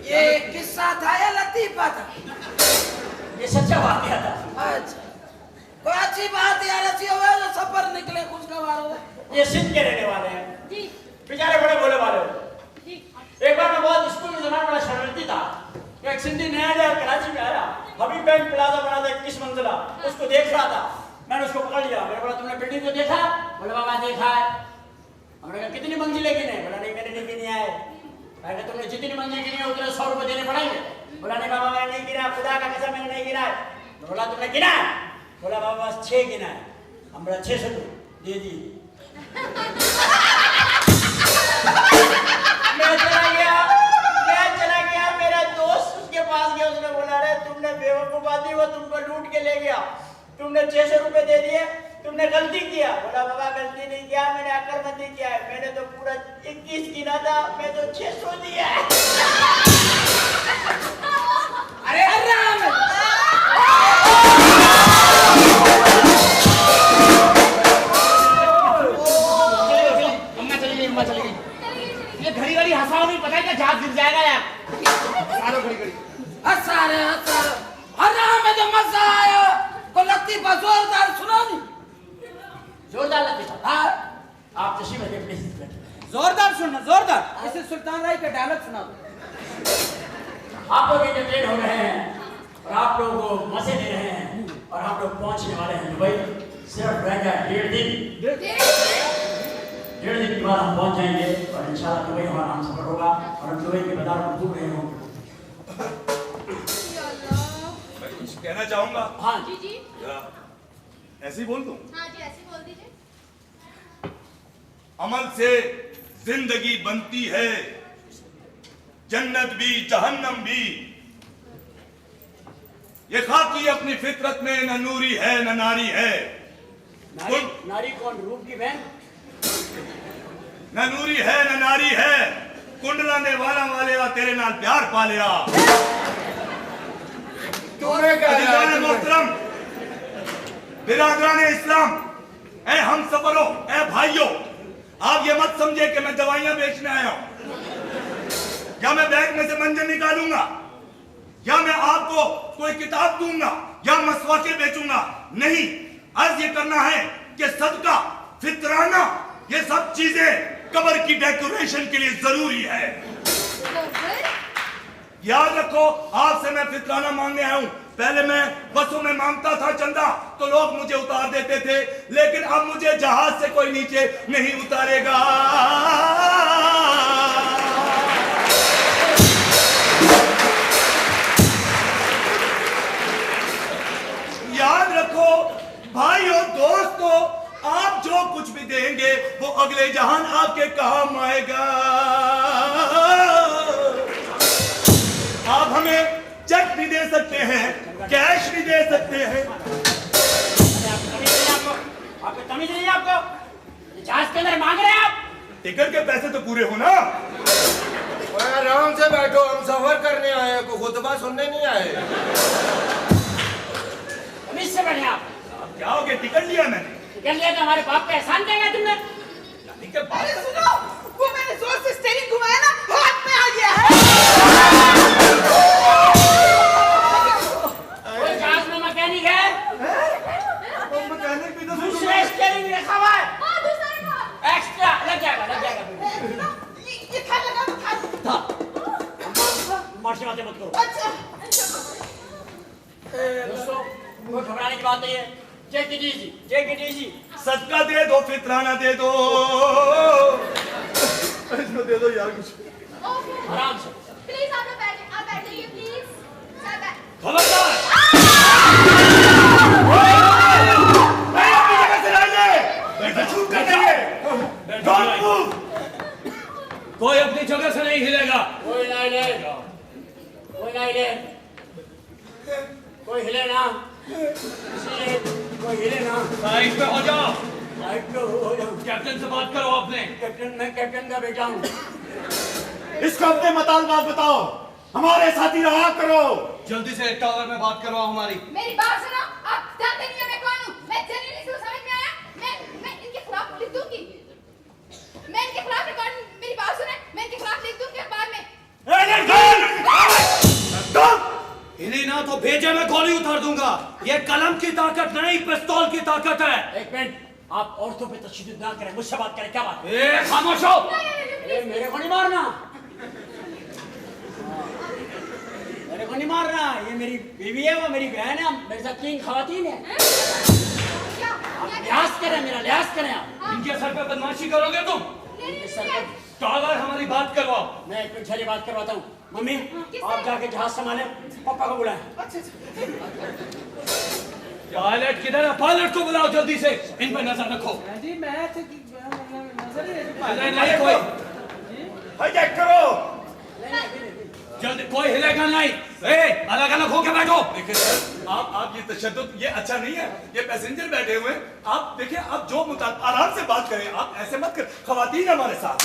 J: ये किस्सा था या लतीफा था?
H: ये सच्चा वाकया था।
J: अच्छा, कोई अच्छी बात यार अच्छी हो गया जो सफर निकले खुशगवार हो गए।
H: ये सिंध के रहने वाले हैं,
D: जी
H: बेचारे बड़े भोले वाले हो।
D: जी।
H: एक बार मैं बहुत स्कूल में
E: शरारती था। एक सिंधी नया नया कराची में आया, हबीब बैंक प्लाजा बना था 21 मंजिला, उसको देख रहा था। मैंने उसको पकड़ लिया, मैंने बोला तुमने बिल्डिंग को देखा? बोला बाबा देखा है। हमने कहा कितनी मंजिलें गिने? बोला नहीं मैंने नहीं गिनी है। मैंने कहा तुमने जितनी मंजिल गिनी है उतने 100 रुपए देने पड़ेंगे। बोला नहीं बाबा मैंने नहीं गिना, खुदा का कसम मैंने नहीं गिना है। बोला तुमने गिना है? बोला बाबा बस 6 गिना है। हम बोला 600 दे दी। मैं चला गया, मेरा दोस्त उसके पास गया, उसने बोला रे तुमने बेवकूफ आदमी, वो तुमको लूट के ले गया, तुमने 600 रुपए दे दिए, तुमने गलती किया। बोला बाबा गलती नहीं किया, मैंने अकलमंदी किया है, मैंने तो पूरा 21 गिना था, मैं तो 600 दिया है।
J: अरे राम
B: अम्मा चली गई। ये घड़ी घड़ी हंसाओ नहीं, पता है क्या जहाज गिर जाएगा यार। सारो घड़ी घड़ी
J: हंसा रहे अरे हमें तो मजा आया। को लतीफा जोरदार सुना नहीं?
E: जोरदार लतीफा?
J: हाँ
E: आप तशरीफ रखिए प्लीज।
J: जोरदार सुनना, जोरदार। इसे सुल्तान राय का डायलॉग सुना दो।
E: आप लोग एंटरटेन हो रहे हैं और आप लोगों को मजे ले रहे हैं और हम लोग पहुंचने वाले हैं दुबई। सिर्फ रहेगा 1.5 दिन। 1.5 दिन के बाद हम पहुंच जाएंगे और इंशाल्लाह दुबई हमारा हम सफर होगा और हम दुबई के बाजार में घूम रहे होंगे।
G: मैं कुछ कहना चाहूंगा।
E: हाँ
D: जी जी।
G: जरा ऐसे ही बोल दूं?
D: हाँ जी ऐसे बोल दीजिए।
G: अमल से जिंदगी बनती है, जन्नत भी जहन्नम भी। ये खाकी अपनी फितरत में न नूरी है न नारी है।
E: नारी कौन? रूप की बहन?
G: न नूरी है न नारी है, कुंडलाने वाला वाले तेरे नाल प्यार पा लिया। मोहतरम बिरादरान इस्लाम, ए हम सफरों, ए भाइयों, आप ये मत समझे कि मैं दवाइयां बेचने आया हूं, या मैं बैग में से मंजन निकालूंगा, या मैं आपको कोई किताब दूंगा, या मसवाके बेचूंगा। नहीं, अर्ज ये करना है कि सदका, फितराना, ये सब चीजें कब्र की डेकोरेशन के लिए जरूरी है। याद रखो, आपसे मैं फितराना मांगने आया हूं। पहले मैं बसों में मांगता था चंदा तो लोग मुझे उतार देते थे, लेकिन अब मुझे जहाज से कोई नीचे नहीं उतारेगा। याद रखो भाइयों दोस्तों, आप जो कुछ भी देंगे वो अगले जहान आपके काम आएगा। आप हमें चेक भी दे सकते हैं, कैश भी दे सकते हैं।
E: आपको तमीज नहीं है? आपको जहाज के अंदर मांग रहे हैं आप?
G: टिकट के पैसे तो पूरे हो ना।
I: आराम से बैठो, हम सफर करने आए हैं, कोई खुतबा सुनने नहीं आए।
E: तमीज से बैठे आप।
G: क्या हो गया? टिकट लिया मैंने।
E: टिकट लिया तो हमारे बाप का एहसान देगा तुमने?
C: अरे सुनो, वो मैंने जोर से स्टीयरिंग घुमाया ना, हाथ में आ गया है।
E: कोई जहाज में मैकेनिक है?
G: मैकेनिक भी तो
E: दूसरा स्टीयरिंग रखा हुआ है।
D: हाँ दूसरा का।
E: एक्स्ट्रा लग जाएगा।
C: ये था लगा था।
E: मार्शी बातें मत करो।
C: अच्छा
E: दोस्तों, कोई घबराने की बात नहीं है। Take it easy, take it easy.
G: सदका दे दो, फितराना दे दो। इसमें दे दो यार कुछ।
E: आराम से।
D: प्लीज आप लोग बैठिए, आप बैठिए प्लीज। सब बैठ।
G: खबरदार, मैं अपनी जगह से लाइए। छूट कर देंगे। Don't move.
K: कोई अपनी जगह से नहीं हिलेगा।
E: कोई नहीं हिलेगा, कोई नहीं हिले, कोई हिले ना, कोई हिले ना।
K: साइड पे हो जाओ।
E: साइड पे हो जाओ।
K: कैप्टन से बात करो अपने।
E: कैप्टन, मैं कैप्टन का बेटा हूँ।
G: इसको अपने मताल बात बताओ, हमारे साथी रहा करो।
K: जल्दी से टावर में बात करवाओ हमारी।
D: मेरी बात सुनो, आप जानते नहीं हो मैं कौन हूँ। मैं जर्नलिस्ट हूँ, समझ में आया? मैं इनके खिलाफ लिख दूंगी। मैं इनके खिलाफ रिकॉर्ड, मेरी बात सुने, मैं इनके खिलाफ लिख दूंगी अखबार में।
K: हिली ना तो भेजे में गोली उतार दूंगा। ये कलम की ताकत नहीं, पिस्तौल की ताकत है।
E: एक मिनट, आप औरतों पे तशद्दुद ना करें, मुझसे बात करें। क्या बात?
K: खामोश हो।
E: मेरे को नहीं मारना। मेरे को नहीं मारना, ये मेरी बीवी है, वो मेरी बहन है, मेरे साथ 3 खवातीन है। लिहाज करें, मेरा लिहाज करें आप।
G: इनके सर पे बदमाशी करोगे तुम?
E: इनके सर पे
G: टॉवर हमारी बात करवाओ।
E: मैं एक मिनट बात करवाता हूँ। मम्मी आप जाके जहाज संभाले, पापा को बुलाएं।
G: पायलट किधर है? पायलट को बुलाओ जल्दी से, इन पर नजर रखो।
K: जी मैं तो नजर ही
G: नहीं कोई हाईजैक करो
E: नहीं,
G: जल्दी, कोई हिलेगा नहीं। अलग अलग होके बैठो। देखिए सर, आप ये तशद्दुद ये अच्छा नहीं है। ये पैसेंजर बैठे हुए हैं, आप देखिए, आप जो आराम से बात करें, आप ऐसे मत कर। खवातीन हमारे साथ।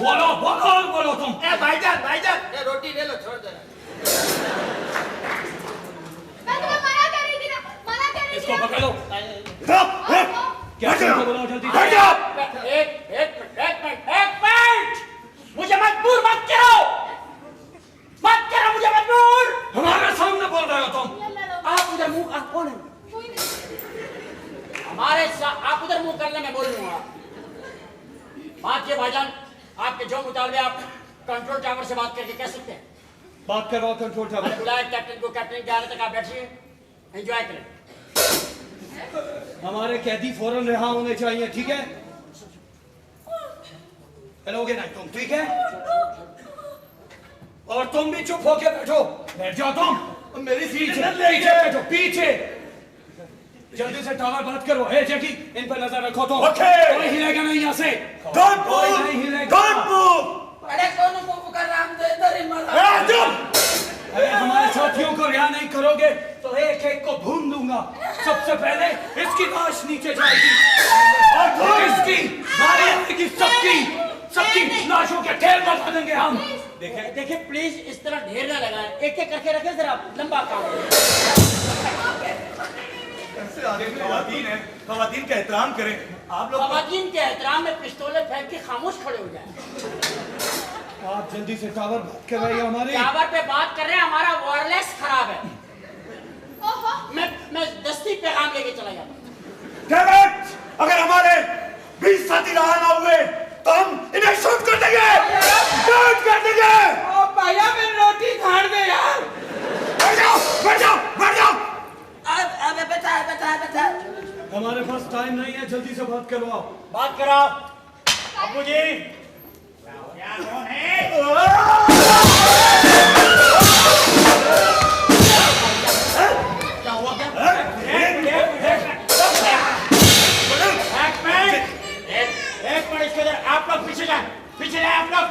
G: बोलो बोलो बोलो तुम।
I: भाईजान भाईजान ये रोटी ले लो, छोड़ दे।
D: मैं तुम्हें मना कर रही थी ना, मना कर रही थी
G: इसको
D: ना।
G: पकड़ो। क्या बुलाओ जल्दी।
E: एक मिनट, मुझे मजबूर मत करो मुझे मजबूर।
G: हमारे सामने बोल रहे हो तुम।
E: आप उधर मुंह, आप कौन है?
D: कोई नहीं।
E: हमारे साथ आप उधर मुंह करने में बोल लूंगा। बात ये भाईजान, आपके जो मुताबिक आप कंट्रोल टावर से बात करके कह सकते हैं।
G: बात करवाओ कंट्रोल टावर।
E: मैंने बुलाया कैप्टन को, कैप्टन के आने तक आप बैठिए, एंजॉय करें।
G: हमारे कैदी फौरन रिहा होने चाहिए, ठीक है? चलोगे ना तुम, ठीक है? और तुम भी चुप होके बैठो। बैठ जाओ तुम। मेरी सीट से पीछे बैठो, पीछे। जल्दी से टावर बात करो। हे जैकी, इन पर नजर रखो तो। कोई हिलेगा नहीं यहाँ से। कोई नहीं हिलेगा।
J: अरे कौन को पुकार रहा, हम तो इधर ही मर रहा।
G: अरे हमारे साथियों को रिहा नहीं करोगे तो एक एक को भून दूंगा। सबसे पहले इसकी लाश नीचे जाएगी और फिर इसकी, बारी आएगी सबकी लाशों के ढेर बना देंगे हम।
E: देखिए प्लीज इस तरह ढेर ना लगाएं, एक एक करके रखें जरा, लंबा काम।
G: खवातीन है, खवातीन का एहतराम करें आप लोग।
E: खवातीन के एहतराम में पिस्तौलें फेंक के खामोश खड़े हो जाएं।
G: आप जल्दी से टावर बात कर रही है हमारी।
E: टावर पे बात कर रहे हैं, हमारा वायरलेस खराब है।
D: ओहो,
E: मैं दस्ती पैगाम लेके चला जाता।
G: अगर हमारे 20 साथी रहा ना हुए तो हम इन्हें शूट कर देंगे। शूट कर देंगे।
K: ओ भैया मेरी रोटी खाड़ दे यार।
G: बैठ जाओ।
J: अबे बता।
G: हमारे पास टाइम नहीं है, जल्दी से बात करवाओ।
E: बात करो अबू जी। क्या कौन है? क्या हुआ? एक मिनट इसके अंदर आप लोग पीछे जाए आप लोग।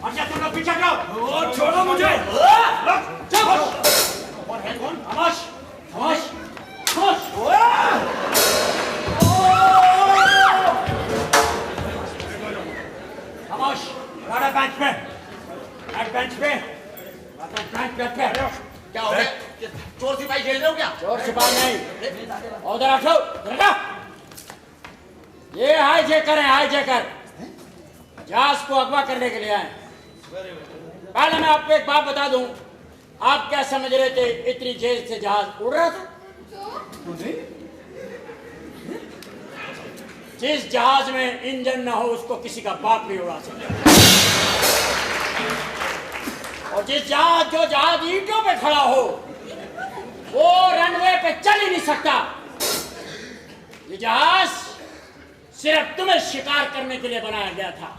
E: अच्छा तुम लोग पीछे जाओ।
G: छोड़ो मुझे।
E: कौन? खामोश। खामोश। बेंच पे।
B: क्या हो गया? चोर सिपाही खेल रहे हो क्या?
E: चोर सिपाही नहीं, उधर हटो। ये हाईजैकर है, हाईजैकर जहाज को अगवा करने के लिए आए। पहले मैं आपको एक बात बता दूं, आप क्या समझ रहे थे इतनी तेज से जहाज उड़ रहा था? जिस जहाज में इंजन ना हो उसको किसी का बाप नहीं उड़ा सकता, और जो जहाज ईंटों पे खड़ा हो वो रनवे पे चल ही नहीं सकता। ये जहाज सिर्फ तुम्हें शिकार करने के लिए बनाया गया था।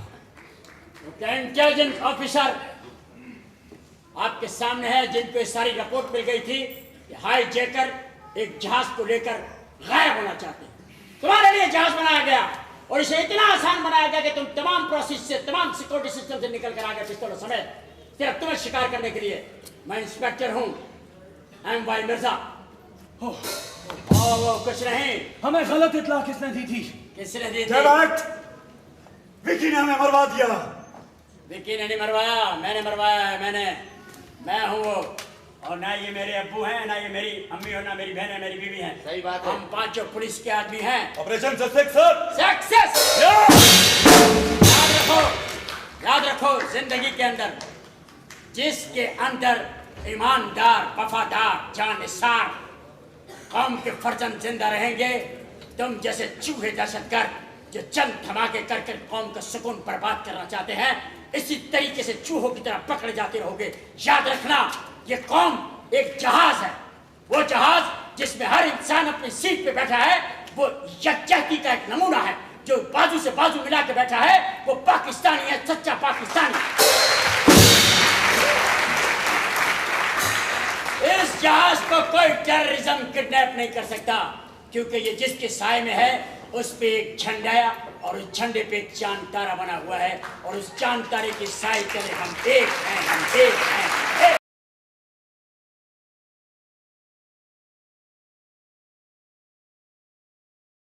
E: इंटेलिजेंस ऑफिसर आपके सामने है, जिनको ये सारी रिपोर्ट मिल गई थी कि हाईजैकर एक जहाज को लेकर गायब होना चाहते हैं। तुम्हारे लिए जहाज बनाया गया और इसे इतना आसान बनाया गया कि तुम तमाम प्रोसेस से, तमाम सिक्योरिटी सिस्टम से निकल कर आ गए पिस्तौलों समेत, सिर्फ तुम्हें शिकार करने के लिए। मैं इंस्पेक्टर हूँ MY मिर्जा। वो कुछ नहीं।
G: हमें गलत इत्तला किसने दी थी?
E: किसने दी थी?
G: विकी ने हमें मरवा दिया।
E: विकी ने नहीं मरवाया, मैंने मरवाया है। मैं हूँ वो, और ना ये मेरे अब्बू हैं, ना ये मेरी अम्मी और ना मेरी बहन है, मेरी बीवी हैं।
B: सही बात है।
E: हम पांचों पुलिस के आदमी हैं।
G: Operation success.
E: याद रखो जिंदगी के अंदर जिसके अंदर ईमानदार, वफादार, जानसार कौम के फर्जंद जिंदा रहेंगे, तुम जैसे चूहे दहशतगर्द जो चंद धमाके कर कौम का सुकून बर्बाद करना चाहते हैं, इसी तरीके से चूहों की तरह पकड़े जाते रहोगे। याद रखना, ये कौम एक जहाज है, वो जहाज जिसमें हर इंसान अपनी सीट पे बैठा है, वो यकजहती का एक नमूना है। जो बाजू से बाजू मिला के बैठा है वो पाकिस्तानी है, सच्चा पाकिस्तानी। इस जहाज को कोई टेररिज्म किडनैप नहीं कर सकता, क्योंकि ये जिसके साए में है उस पे एक झंडा और उस झंडे पे एक चांद तारा बना हुआ है, और उस चांद तारे के साए तले हम एक हैं, हम एक हैं।